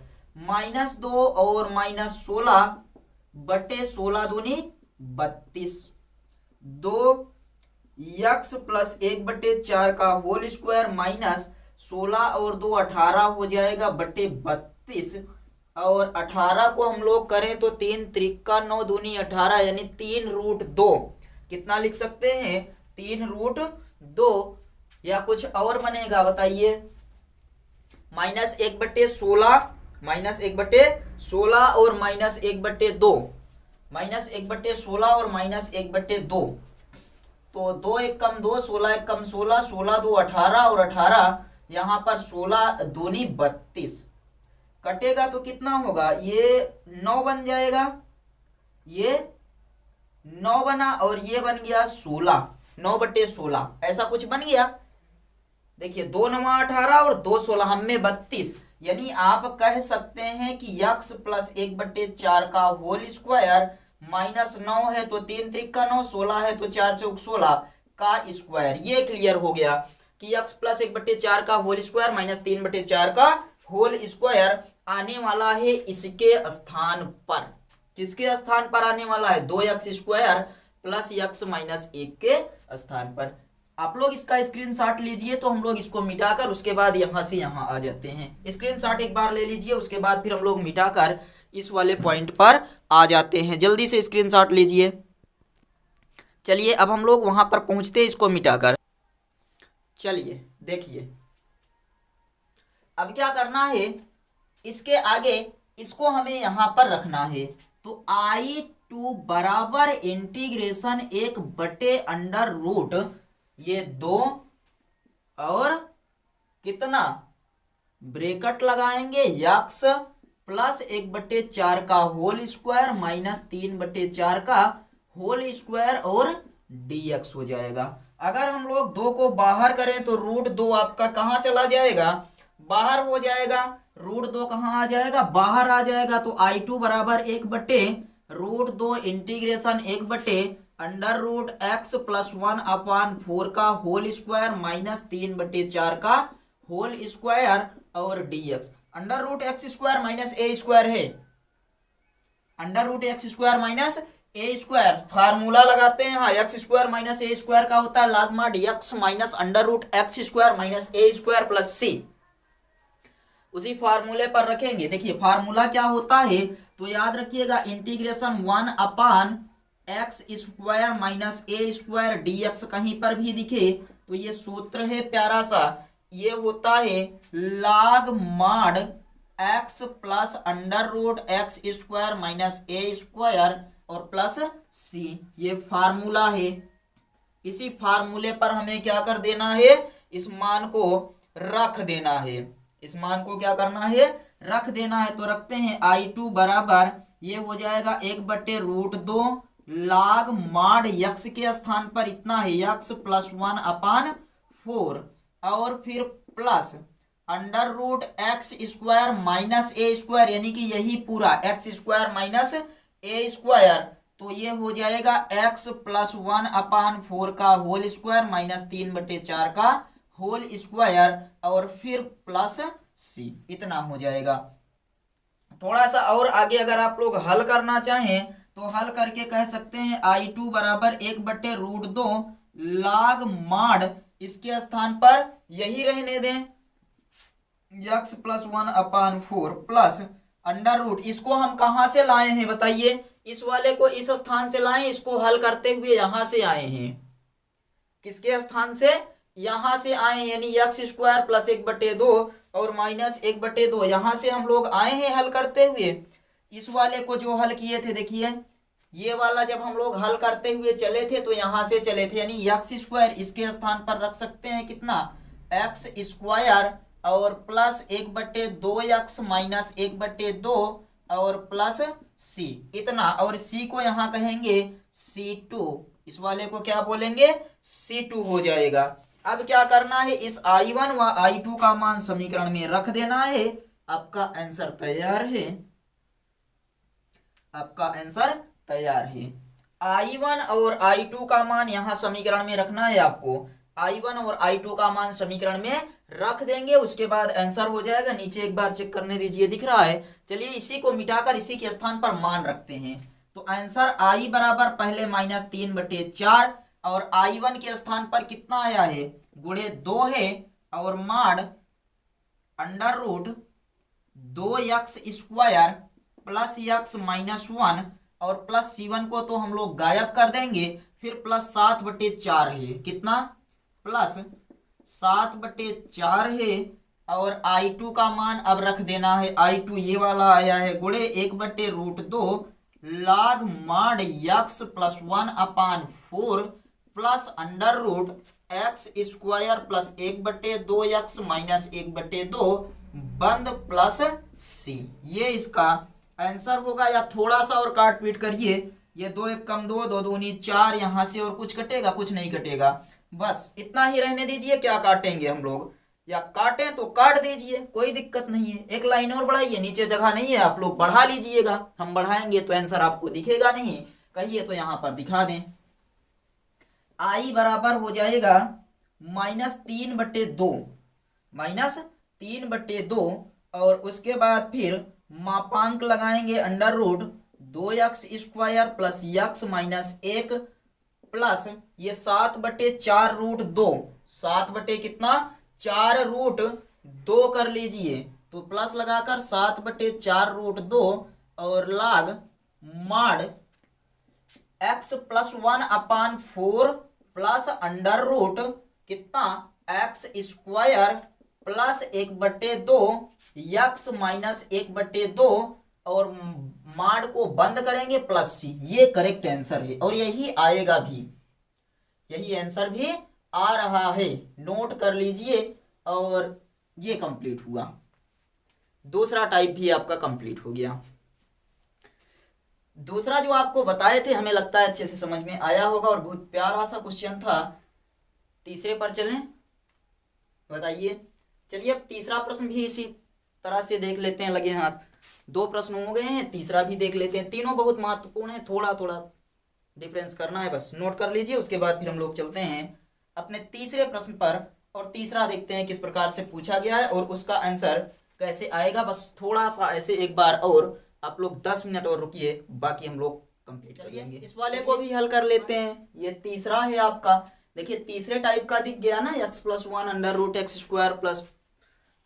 -2 और -16/16 दूनी 32। 2x + 1/4 का होल स्क्वायर माइनस 16 और 2 18 हो जाएगा बटे 32। और 18 को हम लोग करें तो 3 त्रिका 9 दूनी 18, यानी 3√2। कितना लिख सकते हैं, 3√2। या कुछ और बनेगा बताइए। -1/16 और -1/2, -1/16 और -1/2। तो 2 1 कम 2, 16 1 कम 16, 16 2 18 और 18 यहाँ पर 16 दूनी 32। कटेगा तो कितना होगा, ये 9 बन जाएगा, ये 9 बना और ये बन गया 16, 9/16 ऐसा कुछ बन गया। देखिए 2 9 18 और 2 16, हमें 32। यानी आप कह सकते हैं कि x + 1/4 का होल स्क्वायर -9 है तो 3 त्रिका 9, 16 है तो 4 चौक 16 का स्क्वायर। ये क्लियर हो गया कि x + 1/4 का होल स्क्वायर -3/4 का होल स्क्वायर आने वाला है इसके स्थान पर। किसके स्थान पर आने वाला है, 2x² + x - 1 के स्थान पर। आप लोग इसका स्क्रीनशॉट लीजिए, तो हम लोग इसको मिटाकर उसके बाद यहां से यहां आ जाते हैं। स्क्रीनशॉट एक बार ले लीजिए, उसके बाद फिर हम लोग मिटाकर इस वाले पॉइंट पर आ जाते हैं। जल्दी से स्क्रीनशॉट लीजिए। चलिए अब हम लोग वहां पर पहुंचते हैं इसको मिटाकर। चलिए देखिए अब क्या करना है, इसके आगे इसको हमें यहां पर रखना है। तो I2 बराबर इंटीग्रेशन 1/√, ये 2 और कितना ब्रैकेट लगाएंगे, x + 1/4 का होल स्क्वायर -3/4 का होल स्क्वायर और dx हो जाएगा। अगर हम लोग 2 को बाहर करें तो √2 आपका कहाँ चला जाएगा, बाहर हो जाएगा। √2 कहाँ आ जाएगा, बाहर आ जाएगा। तो I2 बराबर 1/√2 इंटीग्रेशन 1/√x + 1/4 का होल स्क्वायर -3/4 का होल स्क्वायर और dx। √x² - a² है, √x² - a²। फार्मूला लगाते हैं, हाँ, x² - a² का होता है log mod x - √x² - a² + c। उसी फार्मूले पर रखेंगे। देखिए फार्मूला क्या होता है, तो याद रखिएगा, इंटीग्रेशन 1/x² - a² dx। कहीं पर भी दिखे तो ये सूत्र है प्यारा सा, ये होता है log mod x + √x² - a² और प्लस c। ये फार्मूला है। इसी फार्मूले पर हमें क्या कर देना है, इस मान को रख देना है। इस मान को क्या करना है, रख देना है। तो रखते हैं I2 बराबर, ये हो जाएगा 1/√2 log mod x के स्थान पर इतना है x + 1/4 और फिर प्लस √x² - a², यानी कि यही पूरा x² - a²। तो ये हो जाएगा x + 1/4 का होल स्क्वायर -3/4 का होल स्क्वायर और फिर प्लस c, इतना हो जाएगा। थोड़ा सा और आगे अगर आप लोग हल करना चाहें तो हल करके कह सकते हैं I2 बराबर 1/√2 log mod, इसके स्थान पर यही रहने दें x + 1/4 प्लस √, इसको हम कहां से लाए हैं बताइए, इस वाले को इस स्थान से लाए, इसको हल करते हुए यहां से आए हैं। किसके स्थान से, यहां से आए हैं, यानी x² + 1/2 और -1/2 यहां से हम लोग आए हैं हल करते हुए। इस वाले को जो हल किए थे, देखिए ये वाला जब हम लोग हल करते हुए चले थे तो यहां से चले थे, यानी एक्स स्क्वायर इसके स्थान पर रख सकते हैं कितना, एक्स स्क्वायर और प्लस 1/2 x माइनस 1/2 और प्लस सी इतना, और सी को यहाँ कहेंगे C2, इस वाले को क्या बोलेंगे C2 हो जाएगा। अब क्या करना है, इस I1 व I2 का मान समीकरण में रख देना है। आपका आंसर तैयार है, आपका आंसर तैयार है। I1 और I2 का मान यहाँ समीकरण में रखना है आपको। I1 और I2 का मान समीकरण में रख देंगे, उसके बाद आंसर हो जाएगा। नीचे एक बार चेक करने दीजिए, दिख रहा है। चलिए इसी को मिटाकर इसी के स्थान पर मान रखते हैं, तो आंसर I बराबर पहले -3/4 और I1 के स्थान पर कितना आया है, गुणे 2 है और माड √2x² प्लस x माइनस 1 और प्लस C1 को तो हम लोग गायब कर देंगे, फिर प्लस 7/4 है, कितना प्लस 7/4 है। और I2 का मान अब रख देना है, I2 ये वाला आया है गुणे 1/√2 log mod x plus 1/4 plus √x² plus 1/2x minus 1/2 बंद प्लस C, ये इसका आंसर होगा। या थोड़ा सा और काट पीट करिए, ये 2 1 कम 2, 2 दूनी 4, यहाँ से और कुछ कटेगा, कुछ नहीं कटेगा, बस इतना ही रहने दीजिए। क्या काटेंगे हम लोग, या काटें तो काट दीजिए, कोई दिक्कत नहीं है। एक लाइन और बढ़ाइए, नीचे जगह नहीं है, आप लोग बढ़ा लीजिएगा, हम बढ़ाएंगे तो आंसर आपको दिखेगा नहीं, कहिए तो यहाँ पर दिखा दें। I बराबर हो जाएगा -3/2 और उसके बाद फिर मापांक लगाएंगे √2x² plus x minus 1 plus ये 7/4√2, 7/4√2 कर लीजिए, तो प्लस लगाकर 7/4√2 और log mod x plus 1/4 plus √ कितना x² प्लस 1/2 x माइनस 1/2 और माड को बंद करेंगे प्लस C, ये करेक्ट आंसर है और यही आएगा भी, यही आंसर भी आ रहा है, नोट कर लीजिए। और ये कंप्लीट हुआ, दूसरा टाइप भी आपका कंप्लीट हो गया। दूसरा जो आपको बताए थे, हमें लगता है अच्छे से समझ में आया होगा और बहुत प्यारा सा क्वेश्चन था। तीसरे पर चलें, बताइए। चलिए अब तीसरा प्रश्न भी इसी तरह से देख लेते हैं, लगे हाथ। 2 प्रश्न हो गए हैं, तीसरा भी देख लेते हैं। तीनों बहुत महत्वपूर्ण है, थोड़ा थोड़ा डिफरेंस करना है, बस नोट कर लीजिए। उसके बाद फिर हम लोग चलते हैं अपने तीसरे प्रश्न पर और तीसरा देखते हैं किस प्रकार से पूछा गया है और उसका आंसर कैसे आएगा। बस थोड़ा सा ऐसे एक बार और आप लोग 10 मिनट और रुकिए, बाकी हम लोग कंप्लीट कर लेंगे। इस वाले को भी हल कर लेते हैं, ये तीसरा है आपका। देखिए तीसरे टाइप का दिख गया ना, x plus 1 √x² plus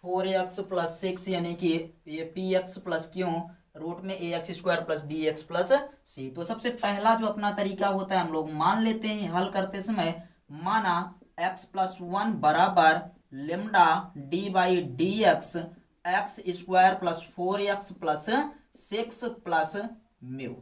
4x plus 6, यानी कि ये px प्लस क्यों रूट में ax² plus bx plus c। तो सबसे पहला जो अपना तरीका होता है, हम लोग मान लेते हैं हल करते समय। माना x प्लस 1 बराबर lambda d/dx x² plus 4x plus 6 plus mu.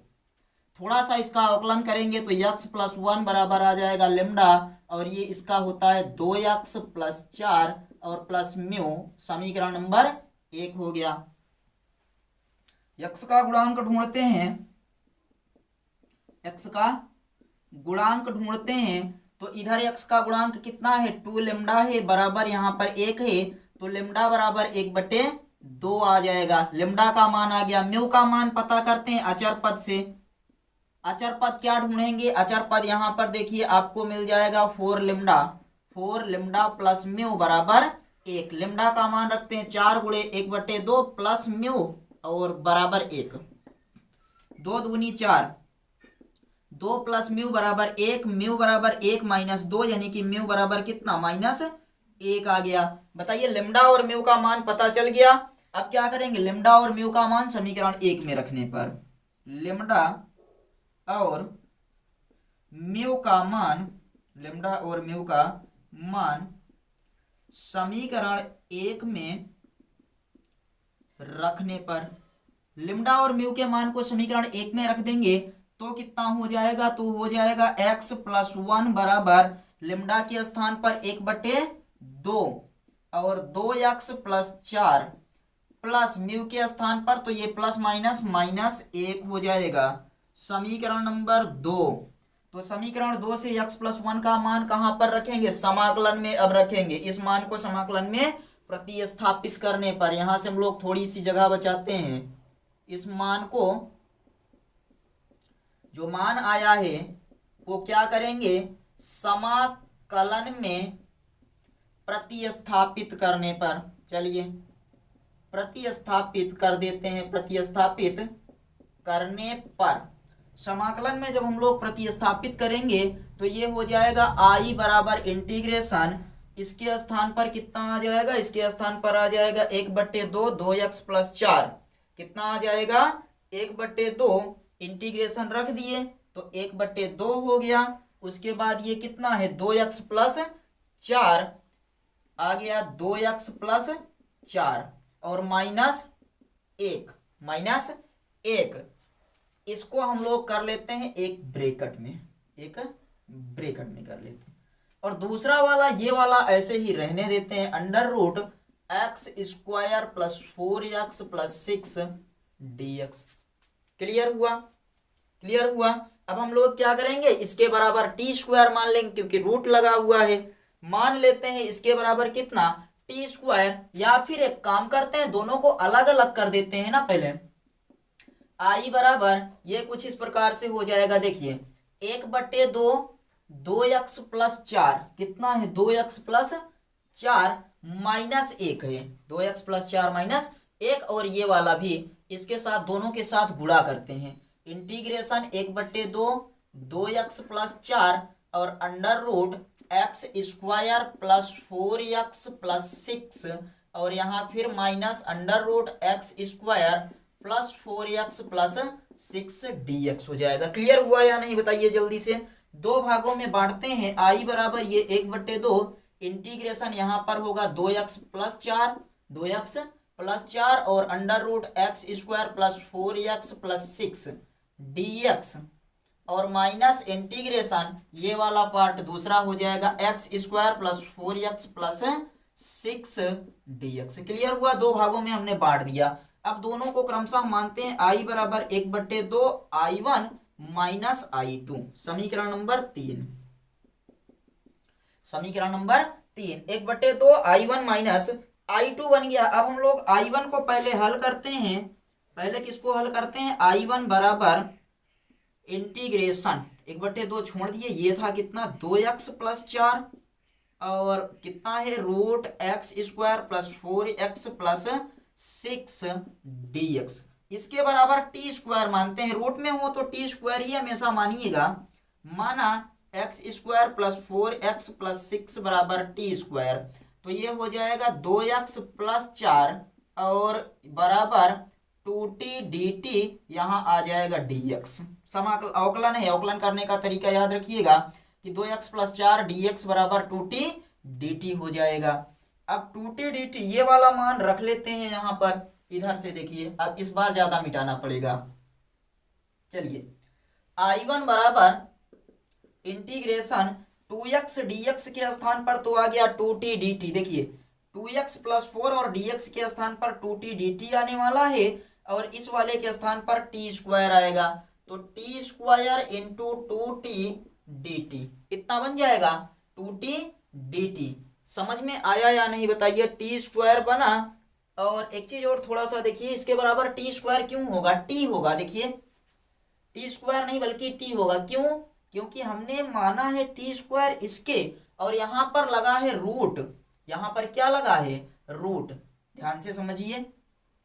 थोड़ा सा इसका अवकलन करेंगे तो x प्लस 1 बराबर आ जाएगा लेमडा और ये इसका होता है 2x प्लस 4 और प्लस म्यू, समीकरण नंबर 1 हो गया। x का गुणांक ढूंढते हैं, x का गुणांक ढूंढते हैं तो इधर x का गुणांक कितना है, 2 लेमडा है, बराबर यहाँ पर 1 है, तो लेमडा बराबर 1/2 आ जाएगा। लेमडा का मान आ गया। म्यू का मान पता करते हैं अचर पद से। अचर पद क्या ढूंढेंगे, अचर पद यहाँ पर देखिए आपको मिल जाएगा 4 लेमडा प्लस म्यू बराबर 1। लेमडा का मान रखते हैं 4 गुणे 1/2 प्लस म्यू और बराबर 1, 2 दूनी 4, 2 प्लस म्यू बराबर 1, म्यू बराबर 1 माइनस 2, यानी कि म्यू बराबर कितना -1 आ गया। बताइए लेमडा और म्यू का मान पता चल गया। अब क्या करेंगे, लेमडा और म्यू का मान समीकरण 1 में रखने पर लेमडा और म्यू का मान समीकरण 1 में रखने पर लिम्डा और म्यू के मान को समीकरण 1 में रख देंगे तो कितना हो जाएगा, तो हो जाएगा x प्लस 1 बराबर लिम्डा के स्थान पर 1/2 और 2x प्लस 4 प्लस म्यू के स्थान पर तो ये प्लस माइनस माइनस 1 हो जाएगा। समीकरण नंबर 2, तो समीकरण 2 से x प्लस 1 का मान कहां पर रखेंगे, समाकलन में अब रखेंगे। इस मान को समाकलन में प्रतिस्थापित करने पर यहां से हम लोग थोड़ी सी जगह बचाते हैं। इस मान को, जो मान आया है वो क्या करेंगे, समाकलन में प्रतिस्थापित करने पर, चलिए प्रतिस्थापित कर देते हैं। प्रतिस्थापित करने पर समाकलन में जब हम लोग प्रतिस्थापित करेंगे तो ये हो जाएगा आई बराबर इंटीग्रेशन, इसके स्थान पर कितना आ जाएगा, इसके स्थान पर आ जाएगा 1/2 2x प्लस 4, कितना आ जाएगा 1/2, इंटीग्रेशन रख दिए तो 1/2 हो गया। उसके बाद ये कितना है 2x प्लस 4 आ गया, 2x प्लस 4 और -1, इसको हम लोग कर लेते हैं एक ब्रैकेट में, कर लेते हैं। और दूसरा वाला, ये वाला ऐसे ही रहने देते हैं, √x² plus 4x plus 6 dx। Clear हुआ। अब हम लोग क्या करेंगे, इसके बराबर t² मान लेंगे क्योंकि रूट लगा हुआ है। मान लेते हैं इसके बराबर कितना t², या फिर एक काम करते हैं दोनों को अलग अलग कर देते हैं ना पहले। आई बराबर ये कुछ इस प्रकार से हो जाएगा, देखिए 1/2 2x प्लस 4, कितना है 2x प्लस 4 -1 है, 2x प्लस 4 -1, और ये वाला भी इसके साथ, दोनों के साथ गुणा करते हैं। इंटीग्रेशन 1/2 2x प्लस 4 और √x² प्लस 4x प्लस 6, और यहाँ फिर minus √x² plus 4x plus 6 dx हो जाएगा। क्लियर हुआ या नहीं बताइए जल्दी से। दो भागों में बांटते हैं, आई बराबर ये 1/2, इंटीग्रेशन यहाँ पर होगा 2x प्लस 4 और √x² plus 4x plus 6 dx, और माइनस इंटीग्रेशन ये वाला पार्ट दूसरा हो जाएगा x² plus 4x plus 6 dx। Clear हुआ, दो भागों में हमने बांट दिया। अब दोनों को क्रमशः मानते हैं, आई बराबर 1/2 I1 माइनस I2। समीकरण नंबर 3, 1/2 I1 माइनस I2 बन गया। अब हम लोग I1 को पहले हल करते हैं, पहले किसको हल करते हैं, I1 बराबर इंटीग्रेशन 1/2 छोड़ दिए, ये था कितना 2x प्लस 4 और कितना है √x² plus 4x plus 6 dx, इसके बराबर t² मानते हैं। रूट में हो तो t² ही हमेशा मानिएगा। माना x² प्लस 4x प्लस 6 बराबर t², तो ये हो जाएगा 2x प्लस 4 और बराबर 2t dt, यहाँ आ जाएगा dx। अवकलन है, अवकलन करने का तरीका याद रखिएगा कि 2x प्लस 4 dx बराबर 2t dt हो जाएगा। अब 2t dt ये वाला मान रख लेते हैं यहाँ पर, इधर से देखिए, अब इस बार ज्यादा मिटाना पड़ेगा। चलिए I1 बराबर इंटीग्रेशन 2x dx के स्थान पर तो आ गया 2t dt, देखिए 2x प्लस 4 और dx के स्थान पर 2t dt आने वाला है, और इस वाले के स्थान पर t² आएगा, तो t² इंटू 2t dt कितना बन जाएगा 2t dt। समझ में आया या नहीं बताइए, t² बना। और एक चीज और थोड़ा सा देखिए, इसके बराबर t² क्यों होगा, t होगा, देखिए t² नहीं बल्कि t होगा। क्यों, क्योंकि हमने माना है t² इसके, और यहाँ पर लगा है रूट, यहाँ पर क्या लगा है रूट, ध्यान से समझिए।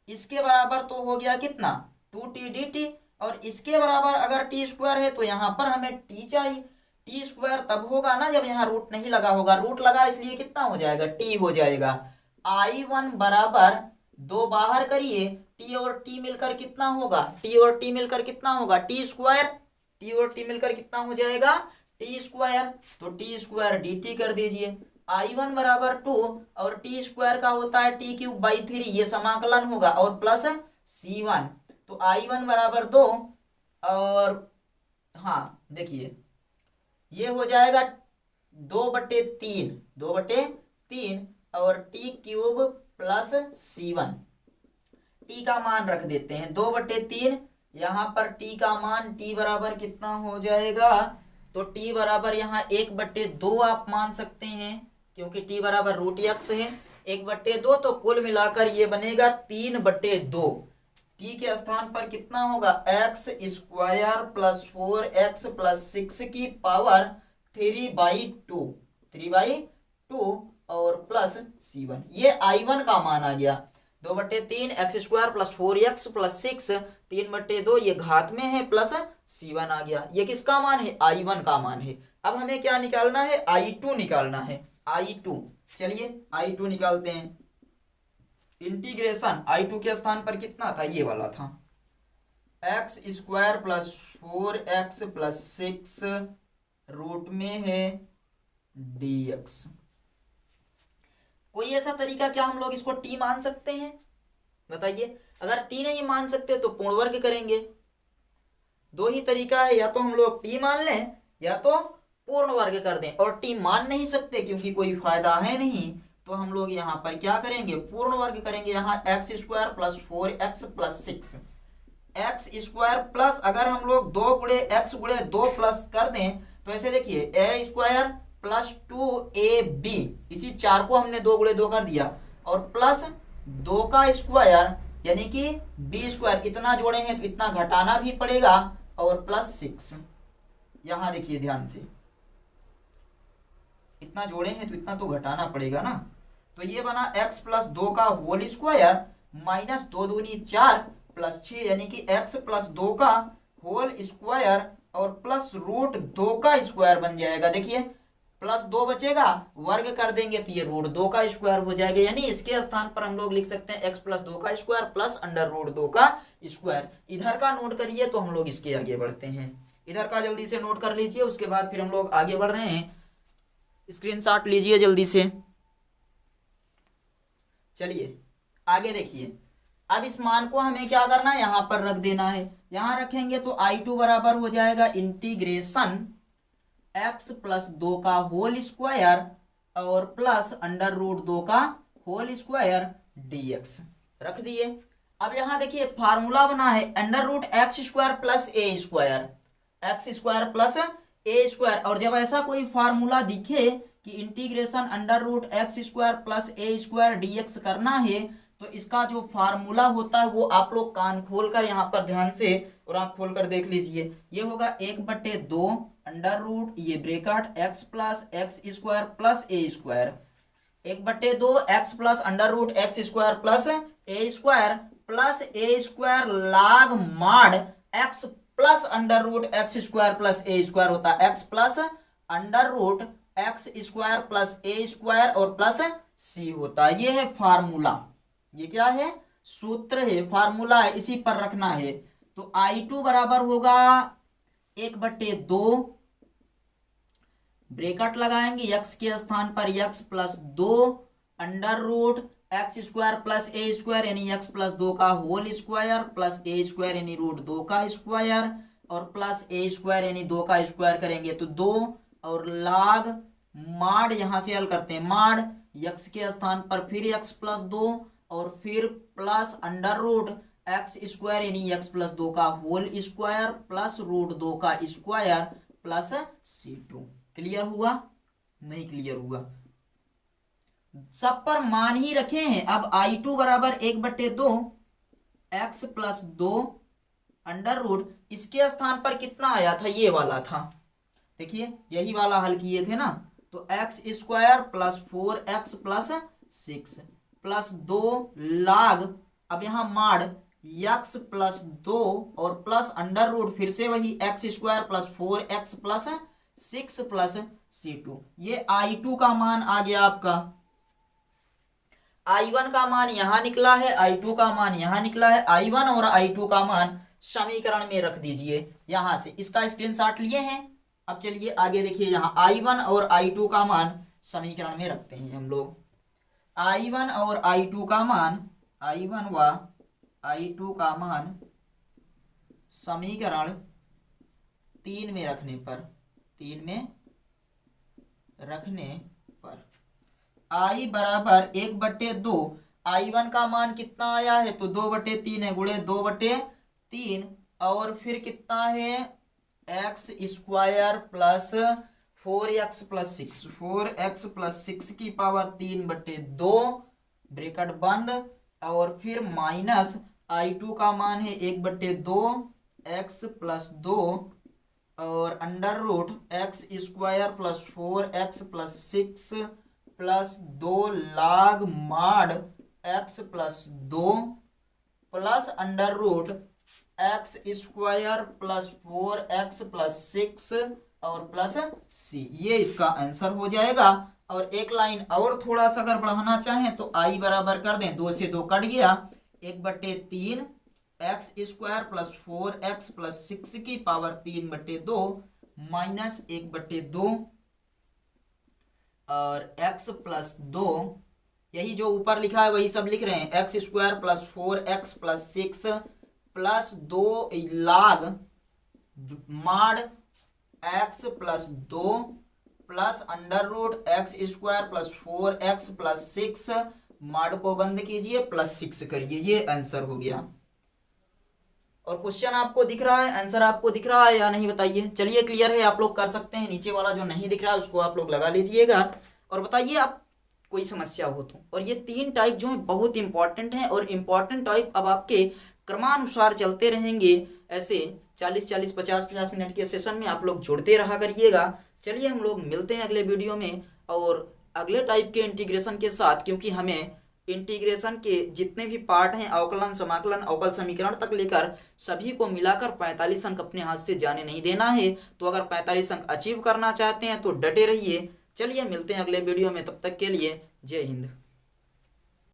इसके बराबर तो हो गया कितना 2t dt, और इसके बराबर अगर t² है तो यहाँ पर हमें t चाहिए। t² तब होगा ना जब यहाँ रूट नहीं लगा होगा, रूट लगा इसलिए कितना हो जाएगा t हो जाएगा। I1 बराबर 2 बाहर करिए, t और t मिलकर कितना होगा, t और t मिलकर कितना होगा t², t और t मिलकर कितना हो जाएगा t², तो t² dt कर दीजिए। I1 बराबर 2 और t² का होता है t³/3, ये समाकलन होगा, और प्लस C1, तो I1 बराबर 2, और हाँ देखिए ये हो जाएगा 2/3, 2/3, और T cube plus C1। T का मान रख देते हैं 2/3, यहाँ पर टी का मान टी बराबर कितना हो जाएगा, तो टी बराबर यहाँ 1/2 आप मान सकते हैं, क्योंकि टी बराबर √x है। 1/2 तो कुल मिलाकर ये बनेगा 3/2। टी के स्थान पर कितना होगा, x² + 4x + 6 की पावर 3/2, 3/2 और प्लस C1। ये I1 का मान आ गया। 2/3 x² + 4x + 6, 3/2 ये घात में है, प्लस C1 आ गया। ये किसका मान है, I1 का मान है। अब हमें क्या निकालना है, I2 निकालना है, I2। चलिए I2 निकालते हैं। इंटीग्रेशन I2 के स्थान पर कितना था, ये वाला था, x² + 4x + 6 रूट में है dx। कोई ऐसा तरीका क्या हम लोग इसको टी मान सकते हैं, बताइए। अगर टी नहीं मान सकते तो पूर्ण वर्ग करेंगे। दो ही तरीका है, या तो हम लोग टी मान लें या तो पूर्ण वर्ग कर दें। और टी मान नहीं सकते क्योंकि कोई फायदा है नहीं, तो हम लोग यहाँ पर क्या करेंगे, पूर्ण वर्ग करेंगे। यहाँ x² + 4x + 6, x² प्लस, अगर हम लोग 2 × x × 2 प्लस कर दें तो ऐसे देखिए a² + 2ab, इसी 4 को हमने 2 × 2 कर दिया, और प्लस 2 का स्क्वायर यानी कि b², इतना जोड़े हैं तो इतना घटाना भी पड़ेगा, और प्लस 6। यहाँ देखिए ध्यान से, इतना जोड़े हैं तो इतना तो घटाना पड़ेगा ना। तो ये बना x + 2 का होल स्क्वायर माइनस 2 दूनी 4 प्लस 6, यानी कि x + 2 का होल स्क्वायर और प्लस √2 का स्क्वायर बन जाएगा। देखिए प्लस 2 बचेगा, वर्ग कर देंगे तो ये √2 का स्क्वायर हो जाएगा। यानी इसके स्थान पर हम लोग लिख सकते हैं x + 2 का स्क्वायर प्लस √2 का स्क्वायर। इधर का नोट करिए तो हम लोग इसके आगे बढ़ते हैं। इधर का जल्दी से नोट कर लीजिए, उसके बाद फिर हम लोग आगे बढ़ रहे हैं। स्क्रीनशॉट लीजिए जल्दी से। चलिए आगे देखिए। अब इस मान को हमें क्या करना है, यहाँ पर रख देना है। यहाँ रखेंगे तो I2 बराबर हो जाएगा इंटीग्रेशन x + 2 का होल स्क्वायर और प्लस √2 का होल स्क्वायर dx। रख दिए। अब यहाँ देखिए फार्मूला बना है √x² + a², और जब ऐसा कोई फार्मूला दिखे कि इंटीग्रेशन √x² + a² dx करना है, तो इसका जो फार्मूला होता है वो आप लोग कान खोलकर यहाँ पर ध्यान से और आँख खोलकर देख लीजिए। ये होगा 1/2 √ ये bracket x + x² + a², 1/2 x + √x² + a² log mod x + √x² + a² होता है, x + √x² + a² और प्लस c होता है। ये है फार्मूला, ये क्या है, सूत्र है, फार्मूला है, इसी पर रखना है। तो I2 बराबर होगा 1/2, ब्रैकेट लगाएंगे x के स्थान पर x + 2 √x² + a² यानी x + 2 का होल स्क्वायर प्लस a² यानी √2 का स्क्वायर और प्लस a² यानी 2 का स्क्वायर करेंगे तो 2, और log mod, यहाँ से हल करते हैं, mod x के स्थान पर फिर x + 2 और फिर प्लस √x² यानी x + 2 का होल स्क्वायर प्लस √2 का स्क्वायर प्लस c2। क्लियर हुआ, नहीं क्लियर हुआ, सब पर मान ही रखे हैं। अब I2 बराबर 1/2 x + 2 √ इसके स्थान पर कितना आया था, ये वाला था, देखिए यही वाला हल किए थे ना। तो x² + 4x + 6 प्लस 2 log, अब यहाँ mod x + 2 और प्लस √ फिर से वही x² + 4x + 6 प्लस c2। ये I2 का मान आ गया आपका। I1 का मान यहाँ निकला है, I2 का मान यहाँ निकला है। I1 और I2 का मान समीकरण में रख दीजिए, यहाँ से इसका स्क्रीनशॉट लिए हैं। अब चलिए आगे देखिए, यहाँ I1 और I2 का मान समीकरण में रखते हैं हम लोग। I1 और I2 का मान, I1 व I2 का मान समीकरण 3 में रखने पर, आई बराबर 1/2। I1 का मान कितना आया है, तो 2/3 है, गुणे 2/3, और फिर कितना है x² प्लस 4x+6 की पावर 3/2 ब्रैकेट बंद, और फिर माइनस I2 का मान है 1/2 x+2 और under root x² plus 4x+6 plus 2 log mod x+2 plus under root x² plus 4x+6 और प्लस c। ये इसका आंसर हो जाएगा। और एक लाइन और थोड़ा सा अगर बढ़ाना चाहें तो i बराबर कर दें, 2 से 2 कट गया, 1/3 x² प्लस 4x+6 की पावर 3/2 माइनस 1/2 और x+2, यही जो ऊपर लिखा है वही सब लिख रहे हैं, x² plus 4x+6 plus 2 log mod x+2 plus under root x² plus 4x+6, mod को बंद कीजिए, +6 करिए, ये आंसर हो गया। और क्वेश्चन आपको दिख रहा है, आंसर आपको दिख रहा है या नहीं बताइए। चलिए क्लियर है, आप लोग कर सकते हैं। नीचे वाला जो नहीं दिख रहा है उसको आप लोग लगा लीजिएगा और बताइए आप कोई समस्या हो तो। और ये 3 टाइप जो है बहुत इंपॉर्टेंट हैं, और इम्पॉर्टेंट टाइप अब आपके क्रमानुसार चलते रहेंगे, ऐसे 40-40, 50-50 मिनट के सेशन में आप लोग जुड़ते रहा करिएगा। चलिए हम लोग मिलते हैं अगले वीडियो में और अगले टाइप के इंटीग्रेशन के साथ, क्योंकि हमें इंटीग्रेशन के जितने भी पार्ट हैं, अवकलन, समाकलन, अवकल समीकरण तक लेकर सभी को मिलाकर 45 अंक अपने हाथ से जाने नहीं देना है। तो अगर 45 अंक अचीव करना चाहते हैं तो डटे रहिए। चलिए मिलते हैं अगले वीडियो में, तब तक के लिए जय हिंद।